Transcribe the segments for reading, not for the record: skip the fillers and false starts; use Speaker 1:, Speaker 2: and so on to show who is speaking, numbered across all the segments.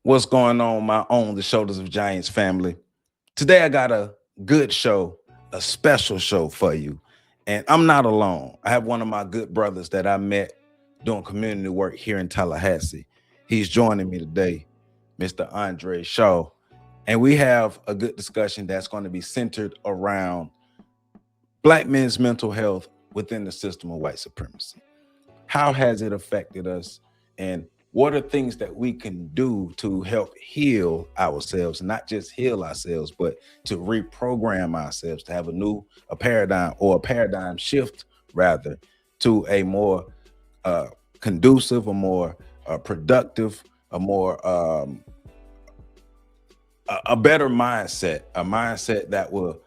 Speaker 1: What's going on the Shoulders of Giants family? Today I got a good show, a special show for you. And I'm not alone. I have one of my good brothers that I met doing community work here in Tallahassee. He's joining me today, Mr. Andre Shaw. And we have a good discussion that's going to be centered around Black men's mental health within the system of white supremacy. How has it affected us? And what are things that we can do to help heal ourselves, not just heal ourselves, but to reprogram ourselves to have a paradigm shift rather to a more conducive, a more productive, a better mindset, a mindset that will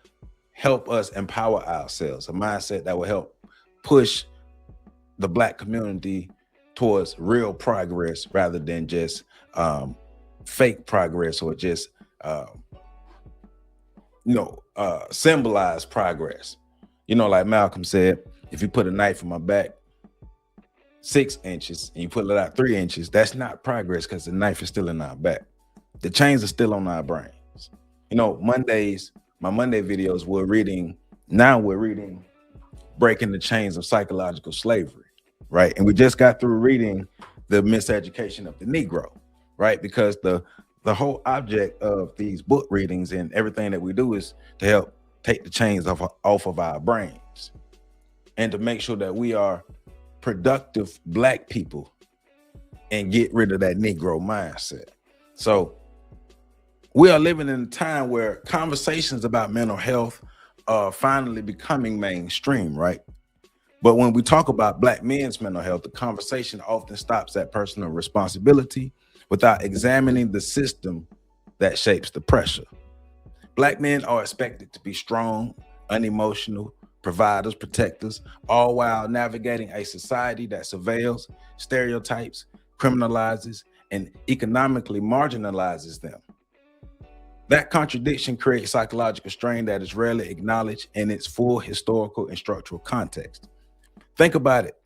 Speaker 1: help us empower ourselves, a mindset that will help push the Black community towards real progress rather than just fake progress or just symbolized progress. Like Malcolm said, if you put a knife in my back 6 inches and you pull it out 3 inches, that's not progress because the knife is still in our back. The chains are still on our brains. Mondays, my Monday videos, we're reading Breaking the Chains of Psychological Slavery, right? And we just got through reading The Miseducation of the Negro, right? Because the whole object of these book readings and everything that we do is to help take the chains off of our brains and to make sure that we are productive Black people and get rid of that Negro mindset. So we are living in a time where conversations about mental health are finally becoming mainstream, right? But when we talk about Black men's mental health, the conversation often stops at personal responsibility without examining the system that shapes the pressure. Black men are expected to be strong, unemotional, providers, protectors, all while navigating a society that surveils, stereotypes, criminalizes, and economically marginalizes them. That contradiction creates psychological strain that is rarely acknowledged in its full historical and structural context. Think about it.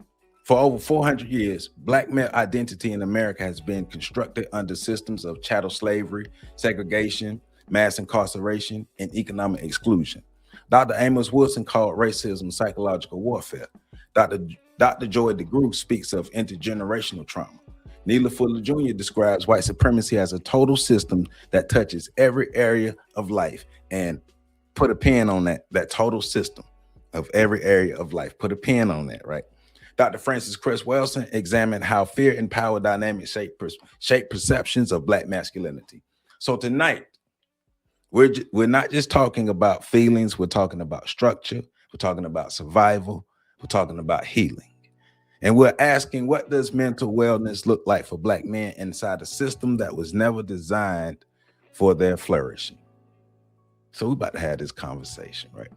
Speaker 1: For over 400 years, Black male identity in America has been constructed under systems of chattel slavery, segregation, mass incarceration, and economic exclusion. Dr. Amos Wilson called racism psychological warfare. Dr. Joy DeGruy speaks of intergenerational trauma. Neely Fuller Jr. describes white supremacy as a total system that touches every area of life. And put a pin on that total system of every area of life. Put a pin on that, right? Dr. Francis Cress Welsing examined how fear and power dynamics shape perceptions of Black masculinity. So tonight, we're not just talking about feelings, we're talking about structure, we're talking about survival, we're talking about healing. And we're asking, what does mental wellness look like for Black men inside a system that was never designed for their flourishing? So we're about to have this conversation, right?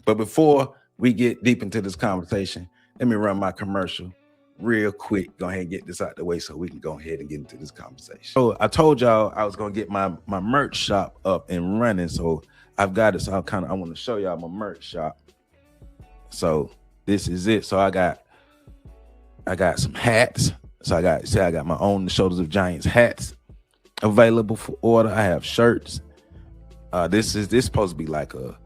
Speaker 1: But before we get deep into this conversation, let me run my commercial real quick. Go ahead and get this out the way so we can go ahead and get into this conversation. So I told y'all I was going to get my merch shop up and running. So I've got it. So I want to show y'all my merch shop. So this is it. So I got some hats. So I got my own The Shoulders of Giants hats available for order. I have shirts. This supposed to be like a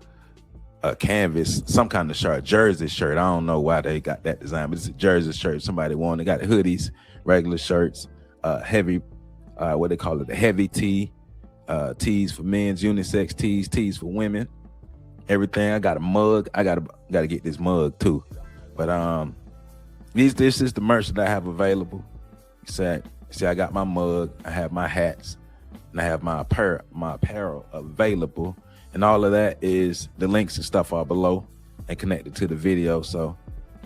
Speaker 1: canvas, some kind of shirt, jersey shirt. I don't know why they got that design, but it's a jersey shirt. Somebody wanted. They got hoodies, regular shirts, heavy, what they call it, the heavy tee, tees for men's, unisex tees for women, everything. I got a mug. I gotta get this mug too. But this is the merch that I have available. See, I got my mug, I have my hats, and I have my apparel available. And all of that is, the links and stuff are below and connected to the video. So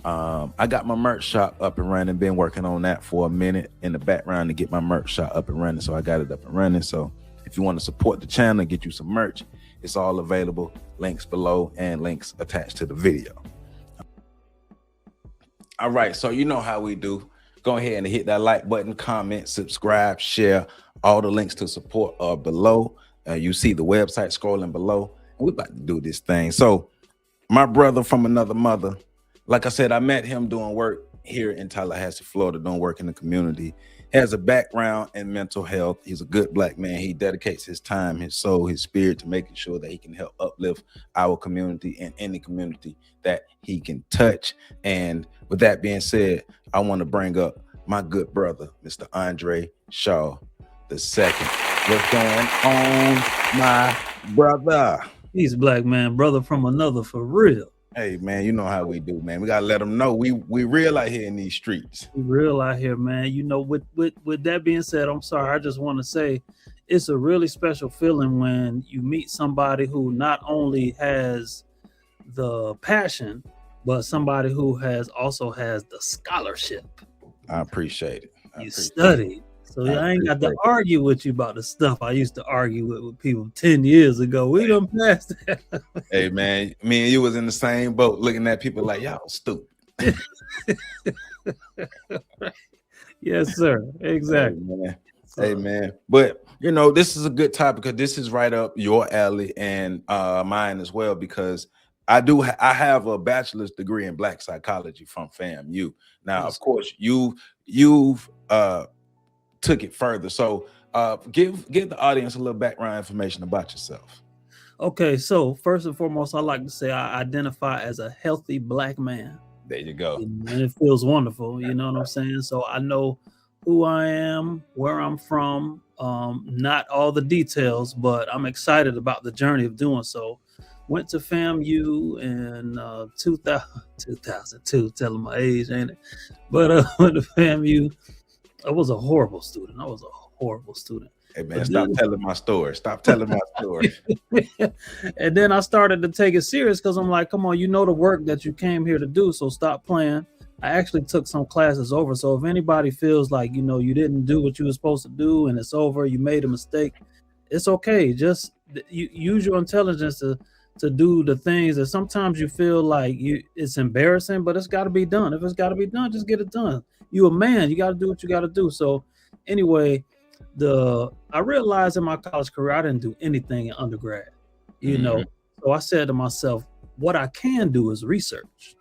Speaker 1: I got my merch shop up and running, been working on that for a minute in the background to get my merch shop up and running. So I got it up and running. So if you want to support the channel and get you some merch, it's all available, links below and links attached to the video. All right, so you know how we do. Go ahead and hit that like button, comment, subscribe, share. All the links to support are below. You see the website scrolling below. We're about to do this thing. So my brother from another mother, like I said, I met him doing work here in Tallahassee, Florida, doing work in the community. has a background in mental health. He's a good Black man. He dedicates his time, his soul, his spirit to making sure that he can help uplift our community and any community that he can touch. And with that being said, I want to bring up my good brother, Mr. Andre Shaw II. What's going on, my brother?
Speaker 2: He's Black man, brother from another, for real.
Speaker 1: Hey man, you know how we do, man. We gotta let them know we real out here in these streets.
Speaker 2: We real out here, man. You know, with that being said, I'm sorry. I just want to say, it's a really special feeling when you meet somebody who not only has the passion, but somebody who also has the scholarship.
Speaker 1: I appreciate it.
Speaker 2: You studied. So I ain't got to argue with you about the stuff I used to argue with people 10 years ago. We done passed that.
Speaker 1: Hey man, me and you was in the same boat looking at people like y'all stupid.
Speaker 2: Yes, sir. Exactly.
Speaker 1: Hey man. But you know, this is a good topic because this is right up your alley and mine as well, because I have a bachelor's degree in Black psychology from FAMU. Now, of course, you've took it further. So give the audience a little background information about yourself.
Speaker 2: Okay, so first and foremost, I like to say I identify as a healthy Black man.
Speaker 1: There you go.
Speaker 2: And it feels wonderful, you know what I'm saying? So I know who I am, where I'm from, not all the details, but I'm excited about the journey of doing so. Went to FAMU in 2002, telling my age, ain't it? But went to FAMU. I was a horrible student.
Speaker 1: Hey man, stop telling my story. Stop telling my story.
Speaker 2: And then I started to take it serious because I'm like, come on, you know the work that you came here to do, so stop playing. I actually took some classes over. So if anybody feels like, you know, you didn't do what you were supposed to do and it's over, you made a mistake, it's okay. Just use your intelligence to do the things that sometimes you feel like it's embarrassing, but it's got to be done. If it's got to be done, just get it done. You a man, you got to do what you got to do. So anyway, I realized in my college career, I didn't do anything in undergrad, you know? So I said to myself, what I can do is research.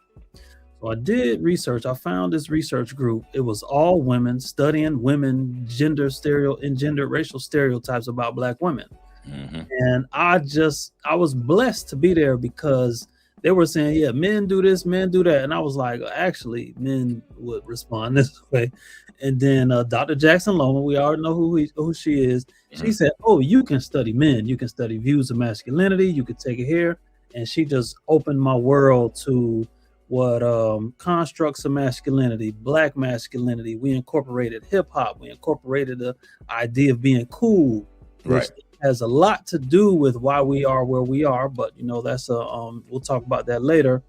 Speaker 2: So I did research. I found this research group. It was all women studying women, engendered racial stereotypes about Black women. And I was blessed to be there because they were saying, yeah, men do this, men do that. And I was like, actually, men would respond this way. And then Dr. Jackson Loma, we already know who she is. She said, oh, you can study men. You can study views of masculinity. You can take it here. And she just opened my world to what constructs of masculinity, Black masculinity. We incorporated hip hop. We incorporated the idea of being cool, which has a lot to do with why we are where we are, but you know, that's we'll talk about that later.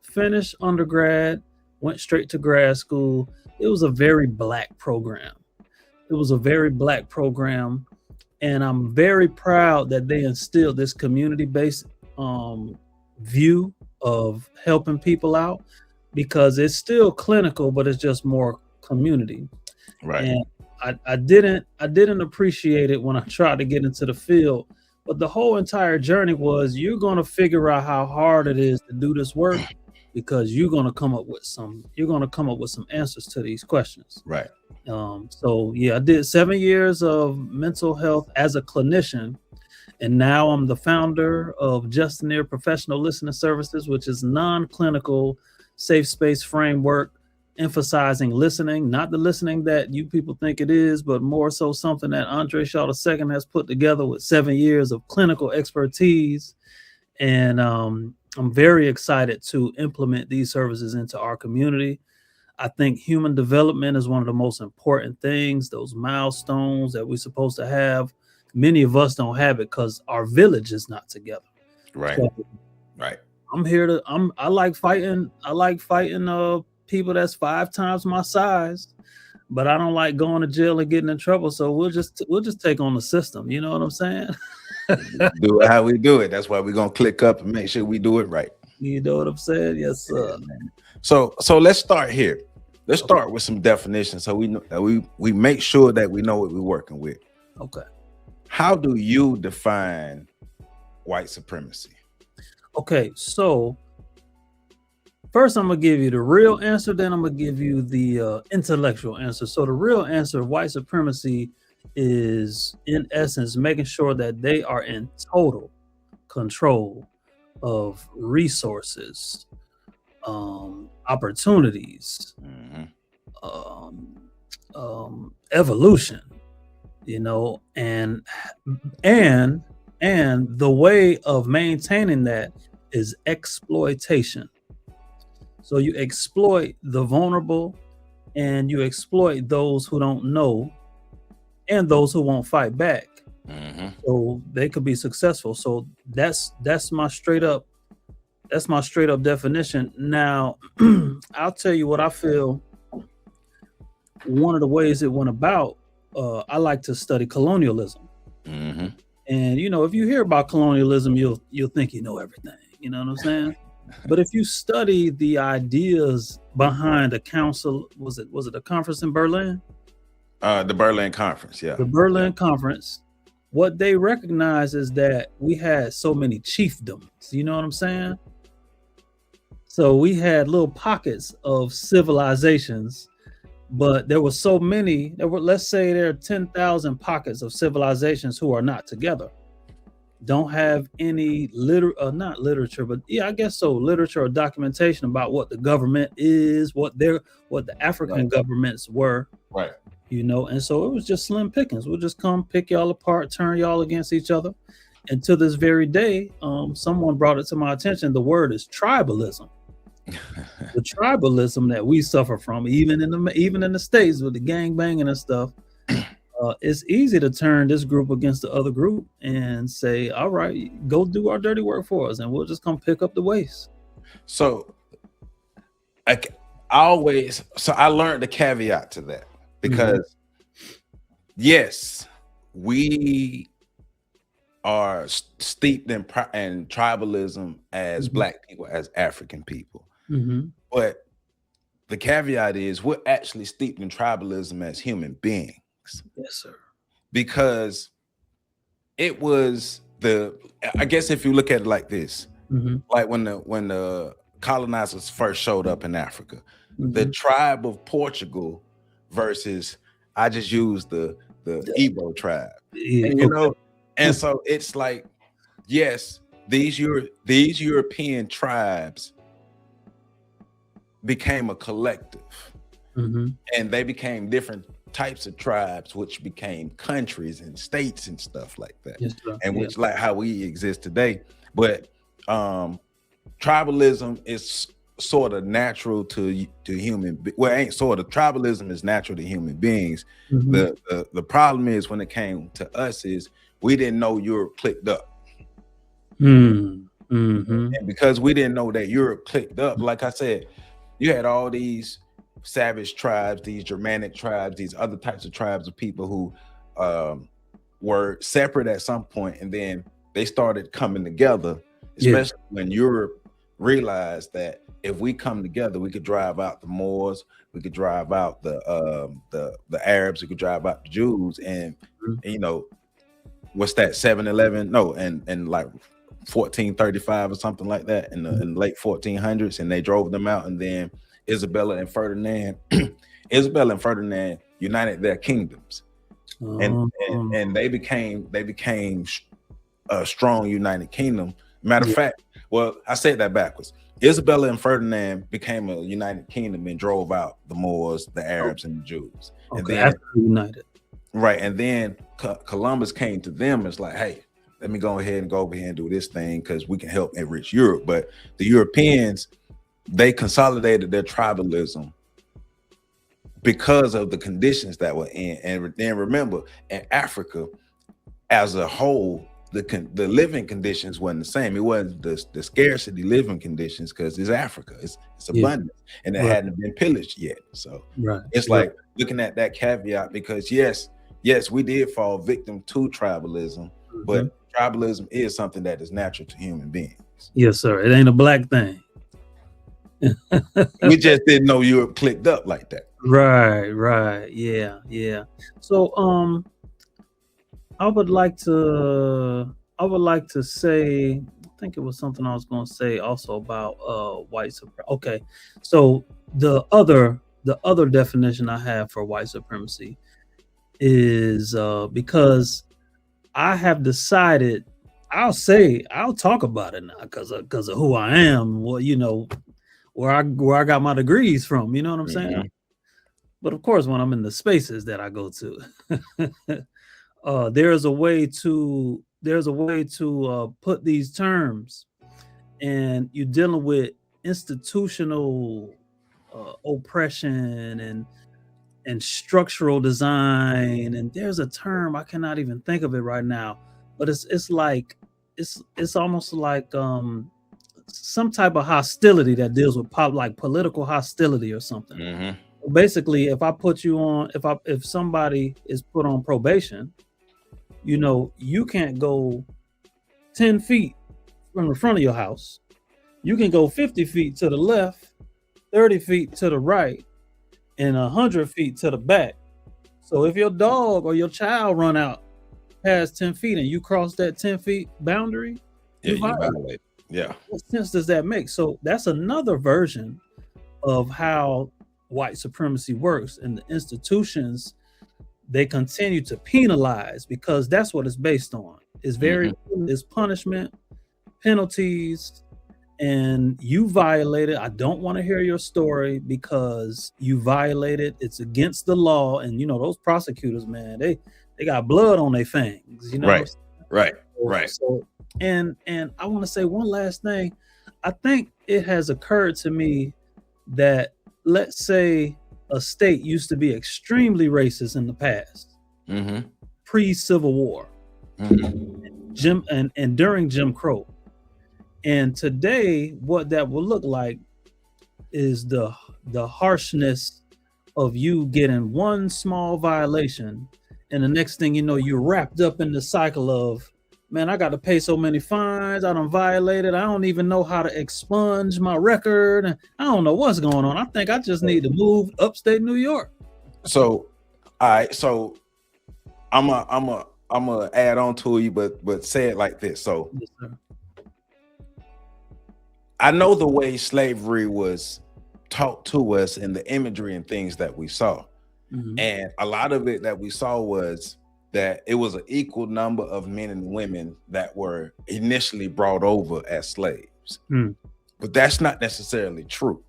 Speaker 2: Finished undergrad, went straight to grad school. It was a very Black program. And I'm very proud that they instilled this community-based view of helping people out, because it's still clinical, but it's just more community. And I didn't appreciate it when I tried to get into the field, but the whole entire journey was, you're going to figure out how hard it is to do this work, because you're going to come up with some answers to these questions. So yeah, I did 7 years of mental health as a clinician, and now I'm the founder of Just Near Professional Listening Services, which is non-clinical safe space framework emphasizing listening, not the listening that you people think it is, but more so something that Andre Shaw II has put together with 7 years of clinical expertise. And I'm very excited to implement these services into our community. I think human development is one of the most important things, those milestones that we're supposed to have. Many of us don't have it because our village is not together. So, I'm here to, I like fighting people that's 5 times my size, but I don't like going to jail and getting in trouble. So we'll just take on the system. You know what I'm saying?
Speaker 1: Do it how we do it. That's why we're gonna click up and make sure we do it right.
Speaker 2: You know what I'm saying? Yes, sir.
Speaker 1: So let's start here. Let's start with some definitions, so we know that we make sure that we know what we're working with.
Speaker 2: Okay.
Speaker 1: How do you define white supremacy?
Speaker 2: Okay, so First, I'm gonna give you the real answer. Then I'm gonna give you the intellectual answer. So the real answer of white supremacy is, in essence, making sure that they are in total control of resources, opportunities, evolution, and the way of maintaining that is exploitation. So you exploit the vulnerable, and you exploit those who don't know, and those who won't fight back. So they could be successful. So that's my straight up definition. Now, I'll tell you what I feel. One of the ways it went about, I like to study colonialism. And if you hear about colonialism, you'll think you know everything. You know what I'm saying? But if you study the ideas behind the council, was it a conference in Berlin?
Speaker 1: The Berlin Conference, yeah.
Speaker 2: The Berlin Conference. What they recognize is that we had so many chiefdoms. You know what I'm saying? So we had little pockets of civilizations, but there were so many. Let's say there are 10,000 pockets of civilizations who are not together. Don't have any not literature, but yeah, I guess so, literature or documentation about what the government is, what the African governments were.
Speaker 1: Right.
Speaker 2: And so it was just slim pickings. We'll just come pick y'all apart, turn y'all against each other. And to this very day, someone brought it to my attention. The word is tribalism. The tribalism that we suffer from, even in the States with the gang banging and stuff. It's easy to turn this group against the other group and say, all right, go do our dirty work for us, and we'll just come pick up the waste.
Speaker 1: So I learned the caveat to that, because yes, we are steeped in tribalism as Black people, as African people. But the caveat is we're actually steeped in tribalism as human beings.
Speaker 2: Yes, sir.
Speaker 1: Because it was I guess if you look at it like this, like when the colonizers first showed up in Africa, the tribe of Portugal versus, I just used the Igbo tribe, and so it's like, yes, these European tribes became a collective, and they became different types of tribes, which became countries and states and stuff like that.
Speaker 2: Yes,
Speaker 1: and which like how we exist today. But tribalism is sort of natural to human. Well, ain't sort of. Tribalism is natural to human beings. The problem is when it came to us is we didn't know Europe clicked up. And because we didn't know that Europe clicked up, like I said, you had all these savage tribes, these Germanic tribes, these other types of tribes of people who were separate at some point, and then they started coming together, especially when Europe realized that if we come together, we could drive out the Moors, we could drive out the Arabs, we could drive out the Jews, and what's that, 711? No, and like 1435 or something like that in the late 1400s, and they drove them out, and then Isabella and Ferdinand united their kingdoms, and they became a strong united kingdom. Matter of fact, well, I said that backwards. Isabella and Ferdinand became a united kingdom and drove out the Moors, the Arabs, and the Jews. And then
Speaker 2: united,
Speaker 1: right? And then Columbus came to them. It's like, hey, let me go ahead and go over here and do this thing because we can help enrich Europe. But the Europeans, they consolidated their tribalism because of the conditions that were in. And then remember, in Africa as a whole, the living conditions wasn't the same. It wasn't the scarcity living conditions, because it's Africa, it's abundant, and it hadn't been pillaged yet. So it's like looking at that caveat, because yes, we did fall victim to tribalism, but tribalism is something that is natural to human beings.
Speaker 2: Yes, sir. It ain't a Black thing.
Speaker 1: We just didn't know Europe clicked up like that.
Speaker 2: Right. Yeah. So I would like to say, think it was something I was going to say also about white supremacy. Okay, so the other definition I have for white supremacy is because I have decided I'll talk about it now because of who I am. Well, where I got my degrees from. You know what I'm saying? But of course, when I'm in the spaces that I go to, there's a way to put these terms, and you're dealing with institutional oppression and structural design, and there's a term I cannot even think of it right now, but it's like it's almost like some type of hostility that deals with like political hostility or something. Basically, if I put you on, if somebody is put on probation, you can't go 10 feet from the front of your house. You can go 50 feet to the left, 30 feet to the right, and 100 feet to the back. So if your dog or your child run out past 10 feet and you cross that 10 feet boundary, you violate.
Speaker 1: Yeah.
Speaker 2: What sense does that make? So that's another version of how white supremacy works, and the institutions, they continue to penalize because that's what it's based on. It's it's punishment, penalties, and you violated. I don't want to hear your story because you violated. It's against the law, and those prosecutors, man, they got blood on their fangs.
Speaker 1: Right.
Speaker 2: So, and I want to say one last thing. I think it has occurred to me that, let's say a state used to be extremely racist in the past, pre-Civil War, and during Jim Crow. And today, what that will look like is the harshness of you getting one small violation, and the next thing you know, you're wrapped up in the cycle of, man, I got to pay so many fines. I done violated. I don't even know how to expunge my record. I don't know what's going on. I think I just need to move upstate New York.
Speaker 1: So, all right. So, I'm a add on to you, but say it like this. So,
Speaker 2: Yes, sir.
Speaker 1: I know the way slavery was taught to us and the imagery and things that we saw, and a lot of it that we saw was that it was an equal number of men and women that were initially brought over as slaves. But that's not necessarily true.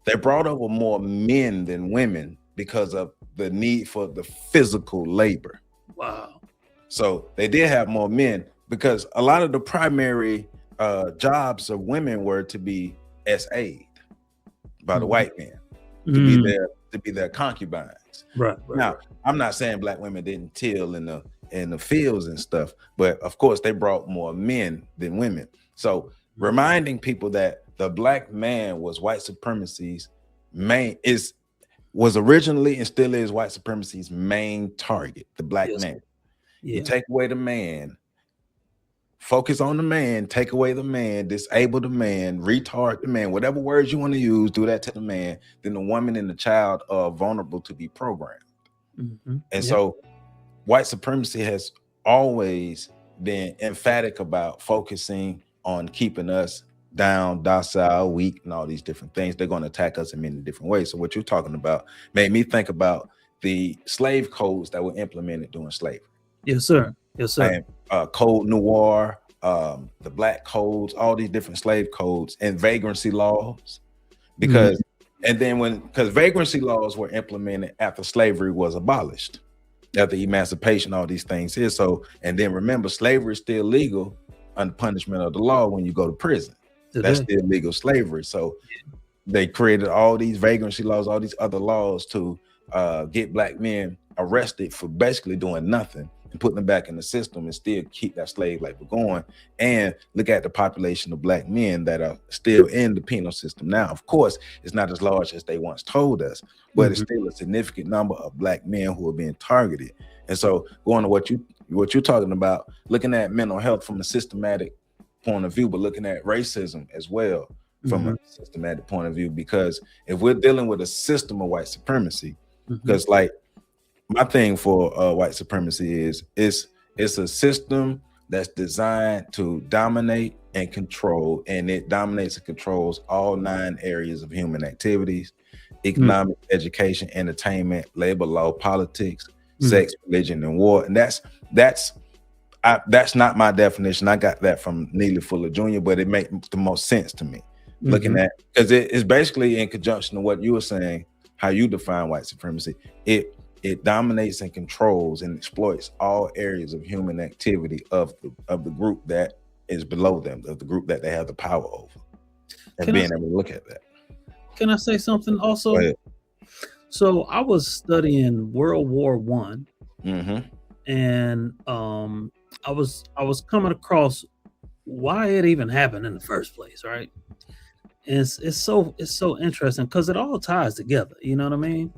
Speaker 1: They brought over more men than women because of the need for the physical labor.
Speaker 2: Wow.
Speaker 1: So they did have more men because a lot of the primary jobs of women were to be as aid by the white men, to be their concubines.
Speaker 2: Right.
Speaker 1: Now, I'm not saying black women didn't till in the fields and stuff, but of course they brought more men than women. So reminding people that the black man was white supremacy's was originally and still is white supremacy's main target, the black man. You take away the man, focus on the man, take away the man, disable the man, retard the man, whatever words you want to use, do that to the man, then the woman and the child are vulnerable to be programmed. And so white supremacy has always been emphatic about focusing on keeping us down, docile, weak, and all these different things. They're going to attack us in many different ways. So what you're talking about made me think about the slave codes that were implemented during slavery.
Speaker 2: Yes, sir. Yes, sir.
Speaker 1: And Code Noir, the Black codes, all these different slave codes, and vagrancy laws. Because and then because vagrancy laws were implemented after slavery was abolished, after emancipation, all these things here. So, and then remember, slavery is still legal under punishment of the law when you go to prison. That's still legal slavery. So they created all these vagrancy laws, all these other laws to get black men arrested for basically doing nothing and putting them back in the system and still keep that slave labor going. And look at the population of black men that are still in the penal system now. Of course, it's not as large as they once told us, but it's still a significant number of black men who are being targeted. And so going to what you're talking about, looking at mental health from a systematic point of view, but looking at racism as well from a systematic point of view, because if we're dealing with a system of white supremacy, because like my thing for white supremacy is it's a system that's designed to dominate and control, and it dominates and controls all 9 areas of human activities: economic, education, entertainment, labor law, politics, sex, religion, and war. And that's not my definition. I got that from Neely Fuller Jr., but it makes the most sense to me. Looking at, because it's basically in conjunction to what you were saying, how you define white supremacy. It dominates and controls and exploits all areas of human activity of the group that is below them, of the group that they have the power over, and being able to look at that.
Speaker 2: Can I say something also? So I was studying World War One, and I was coming across why it even happened in the first place, right? And it's so interesting because it all ties together. You know what I mean?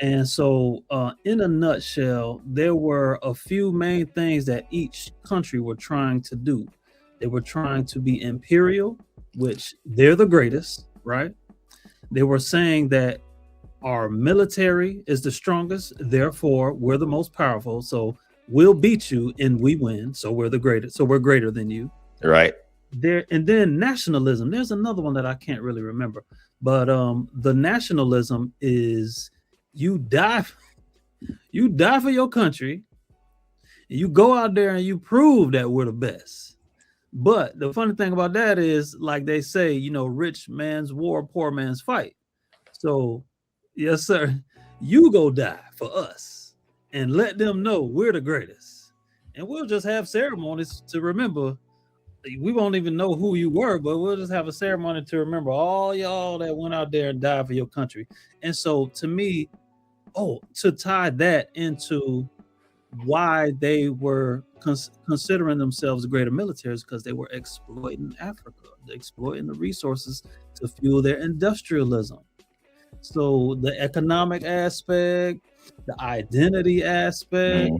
Speaker 2: And so, in a nutshell, there were a few main things that each country were trying to do. They were trying to be imperial, which they're the greatest, right? They were saying that our military is the strongest, therefore we're the most powerful. So we'll beat you and we win. So we're the greatest. So we're greater than you.
Speaker 1: Right.
Speaker 2: There, and then nationalism. There's another one that I can't really remember, but the nationalism is you die for your country, and you go out there and you prove that we're the best. But the funny thing about that is, like they say, you know, rich man's war, poor man's fight. So, yes, sir, you go die for us and let them know we're the greatest. And we'll just have ceremonies to remember. We won't even know who you were, but we'll just have a ceremony to remember all y'all that went out there and died for your country. And so to me, to tie that into why they were considering themselves the greater militaries, because they were exploiting Africa, exploiting the resources to fuel their industrialism. So the economic aspect, the identity aspect,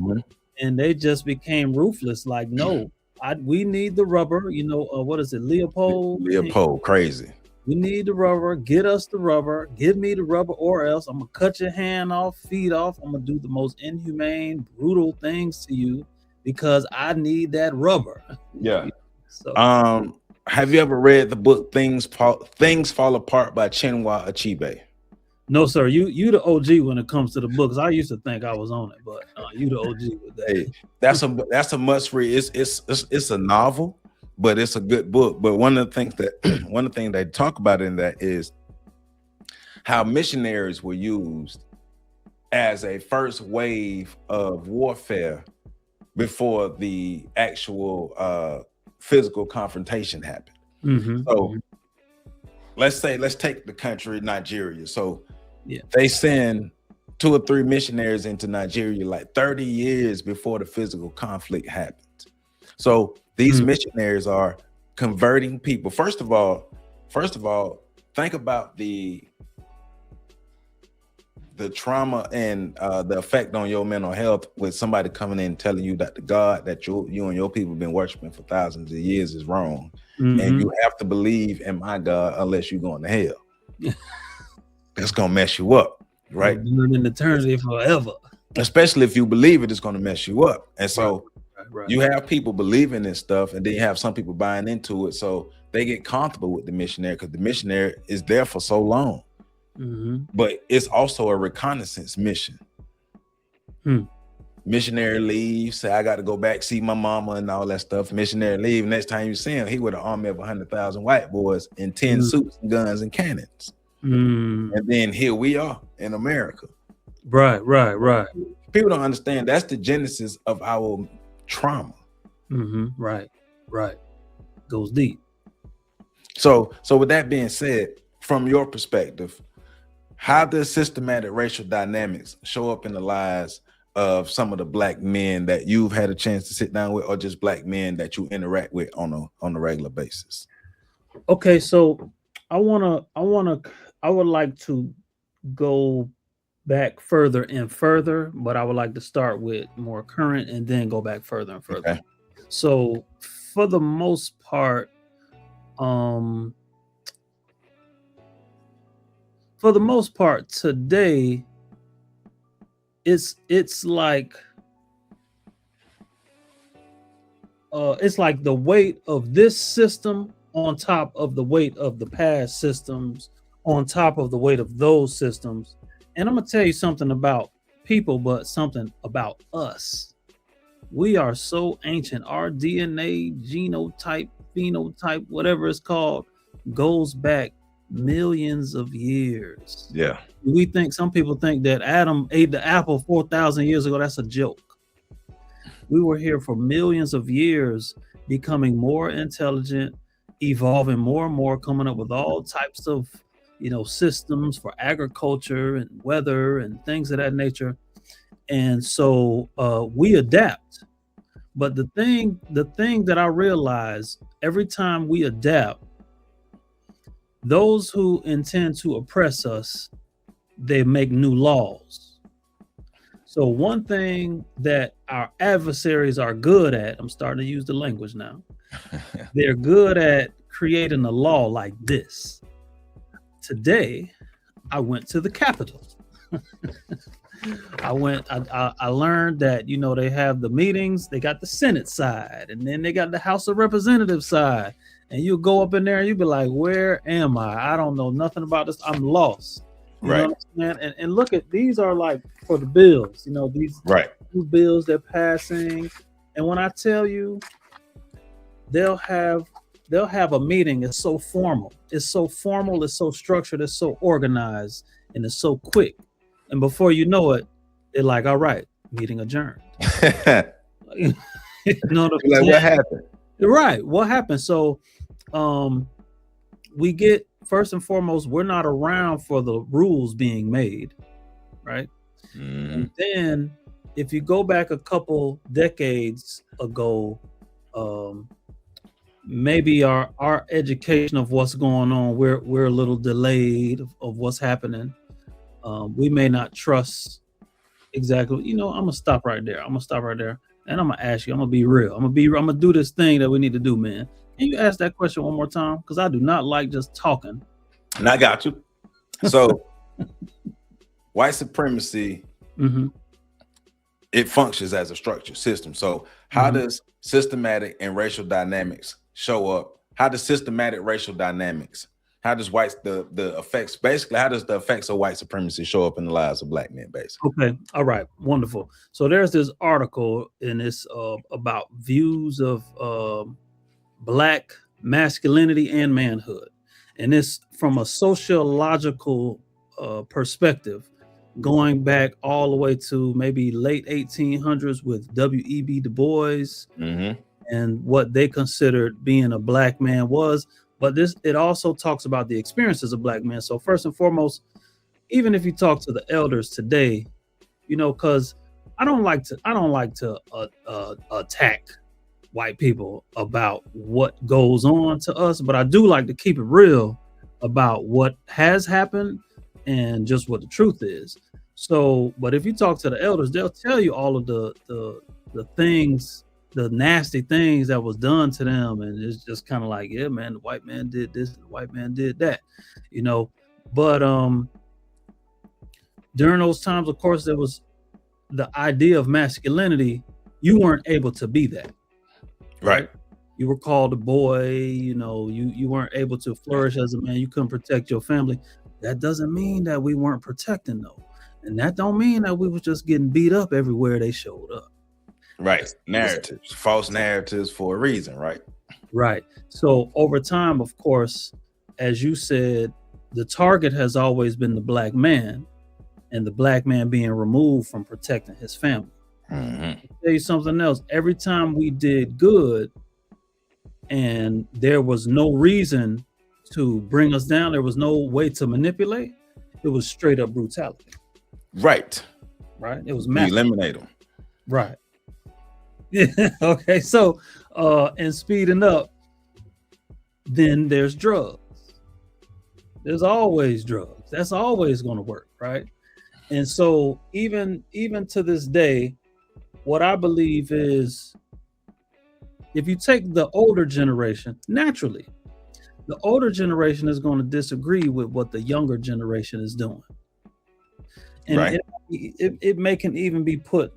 Speaker 2: and they just became ruthless. Like, no, we need the rubber. You know, what is it, Leopold?
Speaker 1: Leopold, crazy.
Speaker 2: We need the rubber. Get us the rubber. Give me the rubber, or else I'm gonna cut your hand off, feet off. I'm gonna do the most inhumane, brutal things to you because I need that rubber.
Speaker 1: Yeah. So, have you ever read the book Things Fall Apart by Chinua Achebe?
Speaker 2: No, sir. You the OG when it comes to the books. I used to think I was on it, but you the OG with that.
Speaker 1: Hey, that's a must read. It's a novel, but it's a good book. But one of the things they talk about in that is how missionaries were used as a first wave of warfare before the actual physical confrontation happened. So let's take the country Nigeria. So they send 2 or 3 missionaries into Nigeria like 30 years before the physical conflict happens. So these missionaries are converting people. First of all, think about the trauma and the effect on your mental health with somebody coming in and telling you that the God that you and your people have been worshiping for thousands of years is wrong. And you have to believe in my God unless you're going to hell. That's gonna mess you up, right?
Speaker 2: In eternity forever.
Speaker 1: Especially if you believe it's gonna mess you up. And so you have people believing this stuff, and then you have some people buying into it. So they get comfortable with the missionary because the missionary is there for so long. But it's also a reconnaissance mission. Missionary leaves, say I got to go back see my mama and all that stuff. Missionary leave. Next time you see him, he with an army of 100,000 white boys in 10 suits and guns and cannons. And then here we are in America.
Speaker 2: Right.
Speaker 1: People don't understand that's the genesis of our trauma.
Speaker 2: Right. Goes deep.
Speaker 1: So with that being said, from your perspective, how does systematic racial dynamics show up in the lives of some of the Black men that you've had a chance to sit down with, or just Black men that you interact with on a regular basis?
Speaker 2: Okay, so I would like to go back further and further, but I would like to start with more current and then go back further and further. Okay. So for the most part, today, it's like it's like the weight of this system on top of the weight of the past systems on top of the weight of those systems. And I'm gonna tell you something about people, but something about us. We are so ancient. Our DNA, genotype, phenotype, whatever it's called, goes back millions of years.
Speaker 1: Yeah.
Speaker 2: We think, some people think that Adam ate the apple 4,000 years ago. That's a joke. We were here for millions of years, becoming more intelligent, evolving more and more, coming up with all types of, systems for agriculture and weather and things of that nature. And so we adapt. But the thing that I realize, every time we adapt, those who intend to oppress us, they make new laws. So one thing that our adversaries are good at, I'm starting to use the language now, they're good at creating a law like this. Today, I went to the Capitol. I learned that, they have the meetings, they got the Senate side, and then they got the House of Representatives side. And you go up in there and you be like, where am I? I don't know nothing about this. I'm lost. You know what I'm saying? And look at, these are like for the bills, these new bills they're passing. And when I tell you, they'll have a meeting. It's so formal. It's so structured, it's so organized, and it's so quick. And before you know it, they're like, all right, meeting adjourned.
Speaker 1: Like, what happened?
Speaker 2: Right. What happened? So we get, first and foremost, we're not around for the rules being made. Right. And then if you go back a couple decades ago, maybe our education of what's going on, we're a little delayed of what's happening. We may not trust exactly. I'm gonna stop right there. And I'm gonna ask you. I'm gonna be real. I'm gonna do this thing that we need to do, man. Can you ask that question one more time? Because I do not like just talking.
Speaker 1: And I got you. So, white supremacy, it functions as a structured system. So, how does systematic and racial dynamics show up? How does systematic racial dynamics? How does the effects, basically, how does the effects of white supremacy show up in the lives of black men, basically?
Speaker 2: Okay. All right. Wonderful. So there's this article in this about views of black masculinity and manhood. And it's from a sociological perspective, going back all the way to maybe late 1800s with W.E.B. Du Bois and what they considered being a black man was. But it also talks about the experiences of black men. So first and foremost, even if you talk to the elders today, because I don't like to attack white people about what goes on to us, but I do like to keep it real about what has happened and just what the truth is. So, but if you talk to the elders, they'll tell you all of the things, the nasty things that was done to them. And it's just kind of like, yeah, man, the white man did this, the white man did that, but during those times, of course, there was the idea of masculinity. You weren't able to be that.
Speaker 1: Right.
Speaker 2: You were called a boy, you weren't able to flourish as a man. You couldn't protect your family. That doesn't mean that we weren't protecting though. And that don't mean that we was just getting beat up everywhere they showed up.
Speaker 1: Right. Narratives, false narratives for a reason, right?
Speaker 2: Right. So over time, of course, as you said, the target has always been the black man, and the black man being removed from protecting his family. I'll tell you something else. Every time we did good and there was no reason to bring us down, there was no way to manipulate, it was straight up brutality. Right. It was massive.
Speaker 1: Eliminate them.
Speaker 2: Right. Yeah. Okay. So, and speeding up, then there's drugs. There's always drugs. That's always going to work, right? And so, even to this day, what I believe is, if you take the older generation, naturally, the older generation is going to disagree with what the younger generation is doing, and right. it can even be put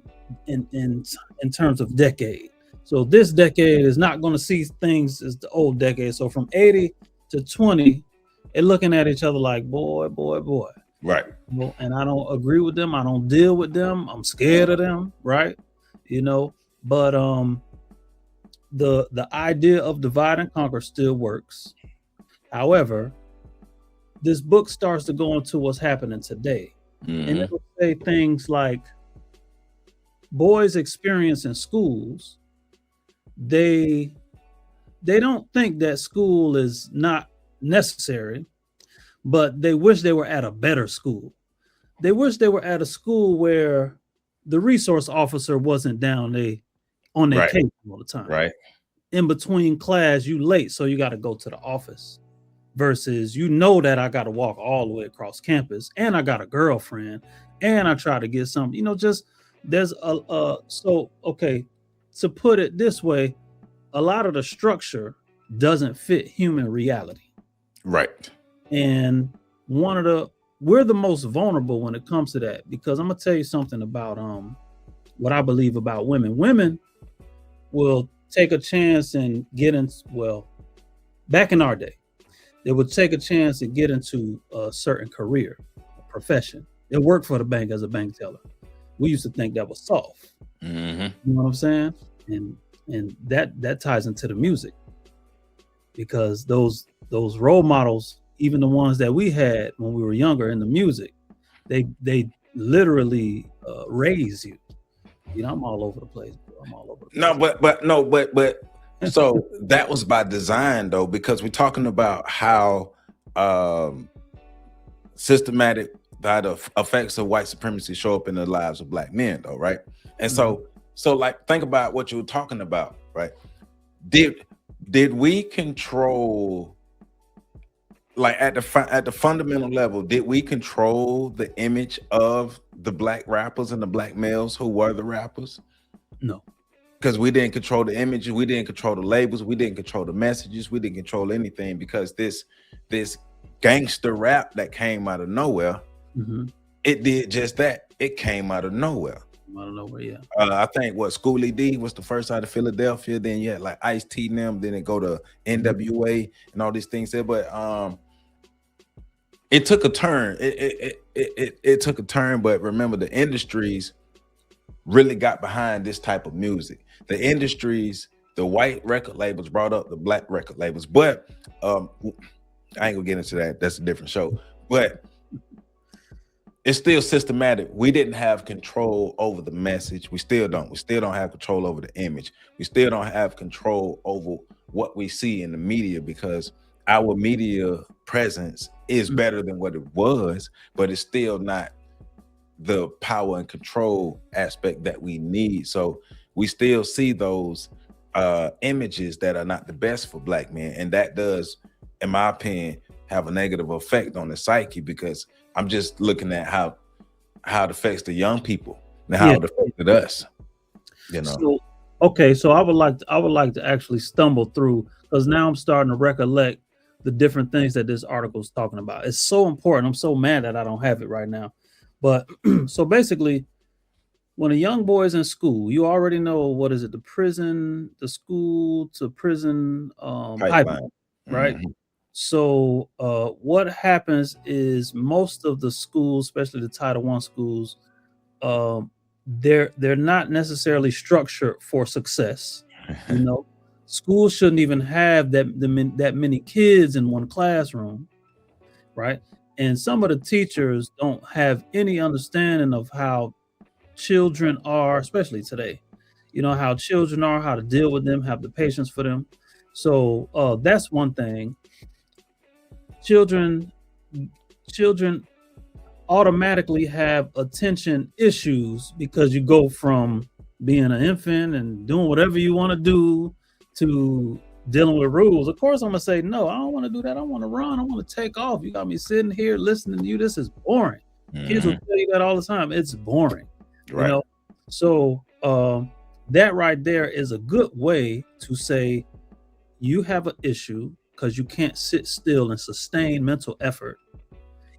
Speaker 2: in terms of decade. So this decade is not going to see things as the old decade. So from 80 to 20, they're looking at each other like, boy, boy, boy.
Speaker 1: Right.
Speaker 2: Well, and I don't agree with them. I don't deal with them. I'm scared of them, right? But the idea of divide and conquer still works. However, this book starts to go into what's happening today. And it will say things like boys' experience in schools, they don't think that school is not necessary, but they wish they were at a better school. They wish they were at a school where the resource officer wasn't down on their case all the time.
Speaker 1: Right.
Speaker 2: In between class, you late, so you got to go to the office. Versus, that I got to walk all the way across campus, and I got a girlfriend, and I try to get something. There's to put it this way, a lot of the structure doesn't fit human reality.
Speaker 1: Right.
Speaker 2: And we're the most vulnerable when it comes to that, because I'm gonna tell you something about what I believe about women. Women will take a chance and get in. Well, back in our day, they would take a chance and get into a certain career, a profession. They work for the bank as a bank teller. We used to think that was soft.
Speaker 1: Mm-hmm.
Speaker 2: You know what I'm saying? And that ties into the music, because those role models, even the ones that we had when we were younger in the music, they literally raise you. I'm all over the place. I'm all over the place.
Speaker 1: But so that was by design, though, because we're talking about how systematic the effects of white supremacy show up in the lives of Black men, though, right? And so like, think about what you were talking about, right? Did we control, like, at the fundamental level, did we control the image of the Black rappers and the Black males who were the rappers?
Speaker 2: No.
Speaker 1: Because we didn't control the images, we didn't control the labels, we didn't control the messages, we didn't control anything, because this gangster rap that came out of nowhere, it did just that. It came out of nowhere.
Speaker 2: Out of nowhere, yeah.
Speaker 1: I think Schoolie D was the first out of Philadelphia. Then you had like Ice-T and them. Then it go to NWA and all these things there. But it took a turn. It took a turn. But remember, the industries really got behind this type of music. The industries, the white record labels brought up the Black record labels. But I ain't gonna get into that. That's a different show. But it's still systematic. We didn't have control over the message. We still don't. We still don't have control over the image. We still don't have control over what we see in the media, because our media presence is better than what it was, but it's still not the power and control aspect that we need. So we still see those images that are not the best for Black men. And that does, in my opinion, have a negative effect on the psyche, because I'm just looking at how it affects the young people and how it affected us.
Speaker 2: So I would like to actually stumble through, because now I'm starting to recollect the different things that this article is talking about. It's so important. I'm so mad that I don't have it right now. But so basically, when a young boy is in school, you already know, what is it? The school to prison pipeline, right? So what happens is, most of the schools, especially the Title I schools, they're not necessarily structured for success. Schools shouldn't even have that many kids in one classroom, right? And some of the teachers don't have any understanding of how children are, especially today. How children are, how to deal with them, have the patience for them. So that's one thing. Children automatically have attention issues, because you go from being an infant and doing whatever you want to do to dealing with rules. Of course, I'm gonna say, no, I don't want to do that. I want to run. I want to take off. You got me sitting here listening to you. This is boring. Kids will tell you that all the time. It's boring.
Speaker 1: Right.
Speaker 2: So that right there is a good way to say you have an issue, because you can't sit still and sustain mental effort.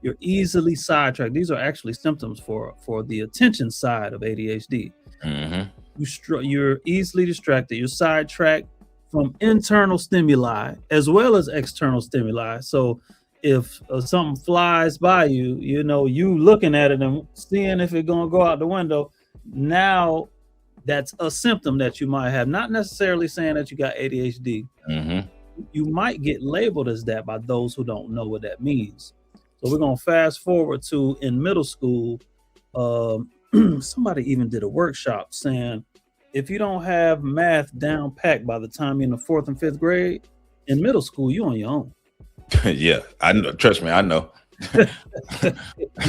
Speaker 2: You're easily sidetracked. These are actually symptoms for the attention side of ADHD. you're easily distracted, you're sidetracked from internal stimuli as well as external stimuli. So if something flies by you, you know, you looking at it and seeing if it's going to go out the window, now that's a symptom that you might have. Not necessarily saying that you got ADHD. You might get labeled as that by those who don't know what that means. So we're going to fast forward to in middle school. Somebody even did a workshop saying if you don't have math down packed by the time you're in the 4th and 5th grade, in middle school, you're on your own.
Speaker 1: Yeah, I know. Trust me, I know.
Speaker 2: You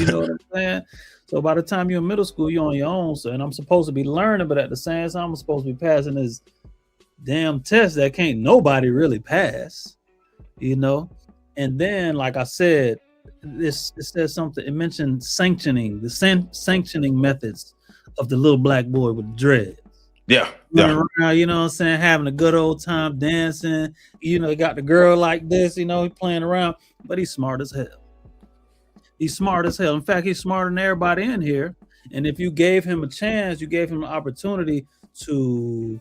Speaker 2: know what I'm saying? So by the time you're in middle school, you're on your own. So, and I'm supposed to be learning, but at the same time, I'm supposed to be passing this damn test that can't nobody really pass, you know? And then, like I said, it says something, it mentioned sanctioning, the sanctioning methods of the little black boy with dread.
Speaker 1: Yeah.
Speaker 2: Around, you know what I'm saying, having a good old time dancing, you know, got the girl like this, you know, he's playing around, but he's smart as hell. He's smart as hell. In fact, he's smarter than everybody in here. And if you gave him a chance, you gave him an opportunity to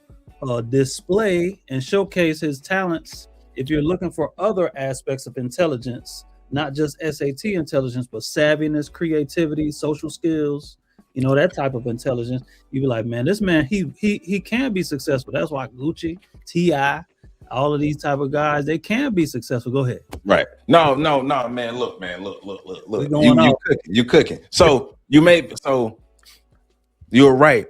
Speaker 2: display and showcase his talents. If you're looking for other aspects of intelligence, not just SAT intelligence, but savviness, creativity, social skills, you know, that type of intelligence, you'd be like, man, this man, he can be successful. That's why Gucci, T.I., all of these type of guys, they can be successful. Go ahead.
Speaker 1: Right. No, man. Look. You cooking. So you're right.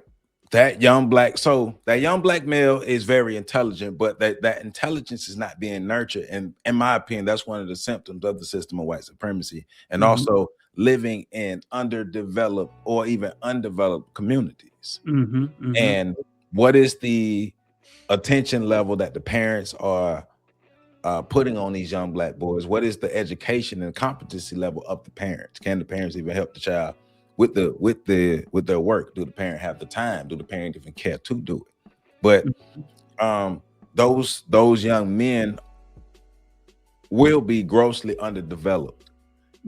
Speaker 1: That young black male is very intelligent, but that intelligence is not being nurtured. And in my opinion, that's one of the symptoms of the system of white supremacy, and also living in underdeveloped or even undeveloped communities. And what is the attention level that the parents are putting on these young black boys? What is the education and competency level of the parents? Can the parents even help the child with their work? Do the parent have the time? Do the parent even care to do it? But those young men will be grossly underdeveloped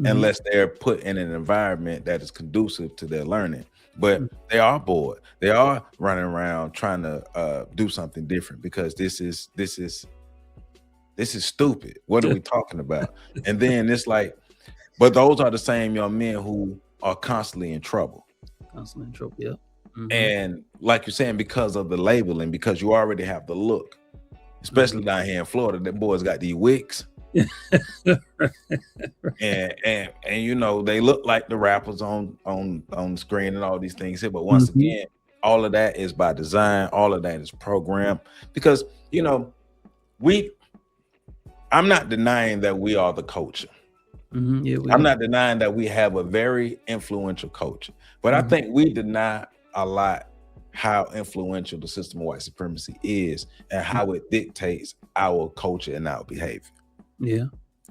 Speaker 1: unless they're put in an environment that is conducive to their learning. But they are bored. They are running around trying to do something different because this is stupid. What are we talking about? And then it's like, but those are the same young men who are constantly in trouble.
Speaker 2: Yeah.
Speaker 1: And like you're saying, because of the labeling, because you already have the look, especially down here in Florida, the boys got these wigs. and you know, they look like the rappers on screen and all these things here, but once again, all of that is by design, all of that is programmed, because you know, I'm not denying that we are the culture. I'm not denying that we have a very influential culture, but I think we deny a lot how influential the system of white supremacy is and how it dictates our culture and our behavior.
Speaker 2: Yeah.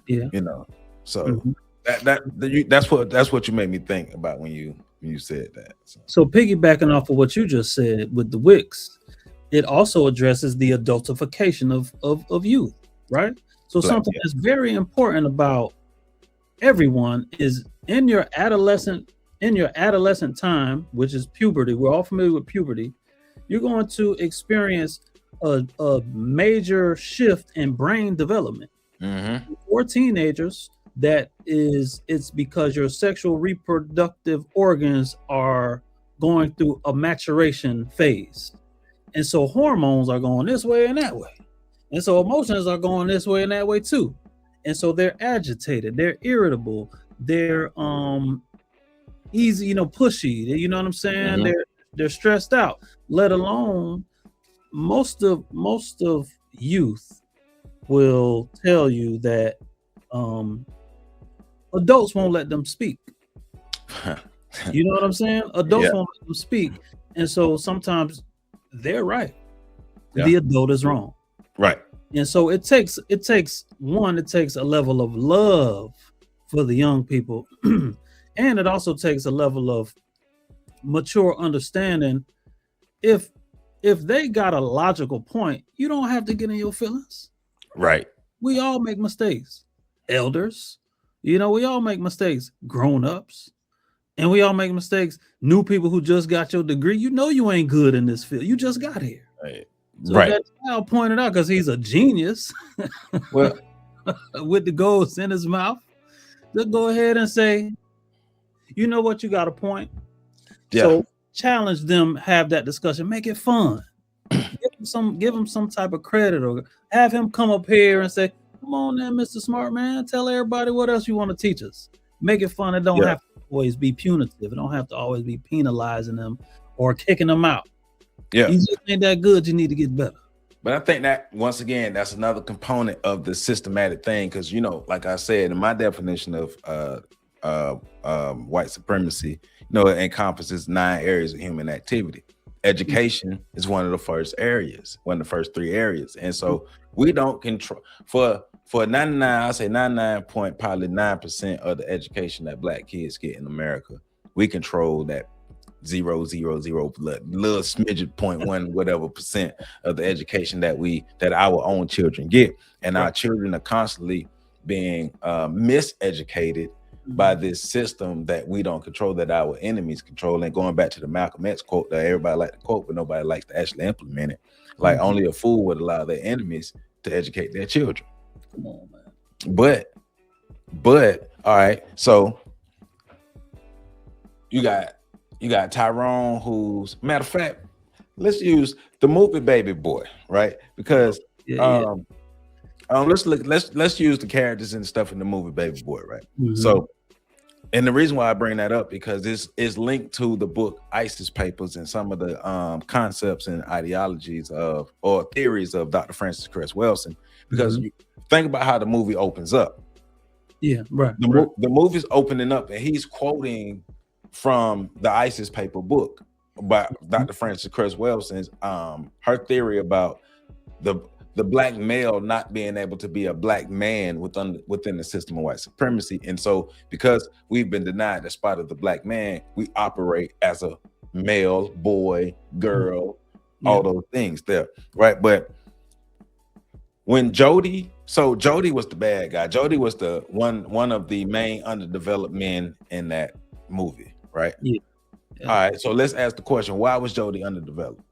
Speaker 1: You know, so that's what you made me think about when you said that.
Speaker 2: So piggybacking off of what you just said with the Wicks, it also addresses the adultification of youth, right? So something that's very important about everyone is in your adolescent time, which is puberty. We're all familiar with puberty. You're going to experience a major shift in brain development. For teenagers, it's because your sexual reproductive organs are going through a maturation phase. And so hormones are going this way and that way. And so emotions are going this way and that way too. And so they're agitated, they're irritable, they're easy, you know, pushy, you know what I'm saying? They're stressed out, let alone most of youth will tell you that adults won't let them speak. You know what I'm saying? Adults won't let them speak. And so sometimes they're right. The adult is wrong.
Speaker 1: Right.
Speaker 2: And so it takes a level of love for the young people. And it also takes a level of mature understanding. If they got a logical point, you don't have to get in your feelings.
Speaker 1: Right.
Speaker 2: We all make mistakes. Elders, you know, we all make mistakes. Grown-ups. And we all make mistakes. New people who just got your degree, you know you ain't good in this field. You just got here.
Speaker 1: Right.
Speaker 2: So
Speaker 1: Right.
Speaker 2: that child pointed out because he's a genius
Speaker 1: Well,
Speaker 2: with the goals in his mouth. Just go ahead and say, you know what, you got a point.
Speaker 1: yeah.
Speaker 2: So challenge them, have that discussion, make it fun. Give him some type of credit, or have him come up here and say, come on then, Mr. Smart Man, tell everybody what else you want to teach us. Make it fun. It don't have to always be punitive. It don't have to always be penalizing them or kicking them out.
Speaker 1: Yeah.
Speaker 2: You just ain't that good. You need to get better.
Speaker 1: But I think that, once again, that's another component of the systematic thing, because, you know, like I said, in my definition of white supremacy, you know, it encompasses 9 areas of human activity. Education is one of the first areas, one of the first 3 areas. And so we don't control for 99, I say 99.9% of the education that Black kids get in America. We control that 0.00 little smidget 0.1 whatever percent of the education that our own children get. And our children are constantly being miseducated by this system that we don't control, that our enemies control. And going back to the Malcolm X quote that everybody like to quote, but nobody likes to actually implement it. Like only a fool would allow their enemies to educate their children.
Speaker 2: Come on, man.
Speaker 1: But all right, so you got Tyrone, who's, matter of fact, let's use the movie Baby Boy, right? Because let's use the characters and stuff in the movie Baby Boy, right? So, and the reason why I bring that up, because this is linked to the book ISIS Papers and some of the concepts and ideologies of, or theories of, Dr. Francis Cress Welsing. Because you think about how the movie opens up.
Speaker 2: Yeah, right.
Speaker 1: The movie's opening up and he's quoting from the ISIS paper book by Dr. Francis Cress Welsing's her theory about the Black male not being able to be a Black man within the system of white supremacy. And so because we've been denied the spot of the Black man, we operate as a male, boy, girl, all those things there, right? But when Jody was the bad guy. Jody was the one of the main underdeveloped men in that movie, right? Yeah. All right, so let's ask the question, why was Jody underdeveloped?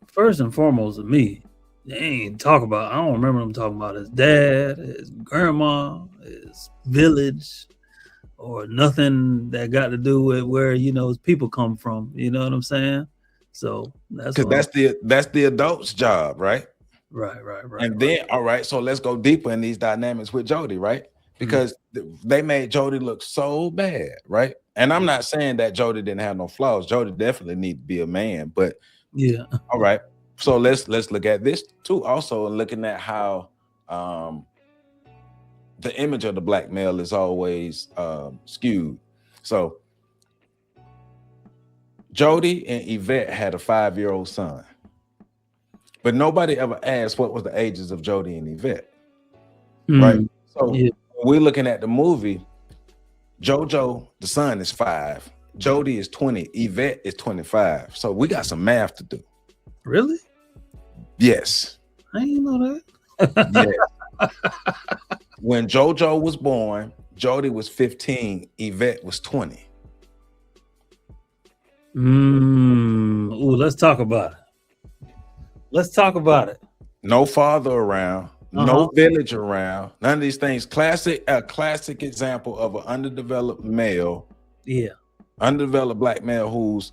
Speaker 2: First and foremost, to me, they ain't talk about, I don't remember them talking about his dad, his grandma, his village, or nothing that got to do with where, you know, his people come from. You know what I'm saying? So that's
Speaker 1: the adult's job, right?
Speaker 2: Right.
Speaker 1: And then, all right, so let's go deeper in these dynamics with Jody, right? Because they made Jody look so bad, right? And I'm not saying that Jody didn't have no flaws. Jody definitely need to be a man, but
Speaker 2: yeah.
Speaker 1: All right. So let's look at this too, also, and looking at how the image of the Black male is always skewed. So Jody and Yvette had a 5-year-old son, but nobody ever asked what was the ages of Jody and Yvette, right? So when we're looking at the movie, JoJo, the son, is 5. Jody is 20. Yvette is 25. So we got some math to do.
Speaker 2: Really?
Speaker 1: Yes.
Speaker 2: I didn't know that.
Speaker 1: Yes. When JoJo was born, Jody was 15. Yvette was 20.
Speaker 2: Ooh, let's talk about it.
Speaker 1: No father around. No village around. None of these things. A classic example of an underdeveloped male.
Speaker 2: Yeah.
Speaker 1: Underdeveloped Black male who's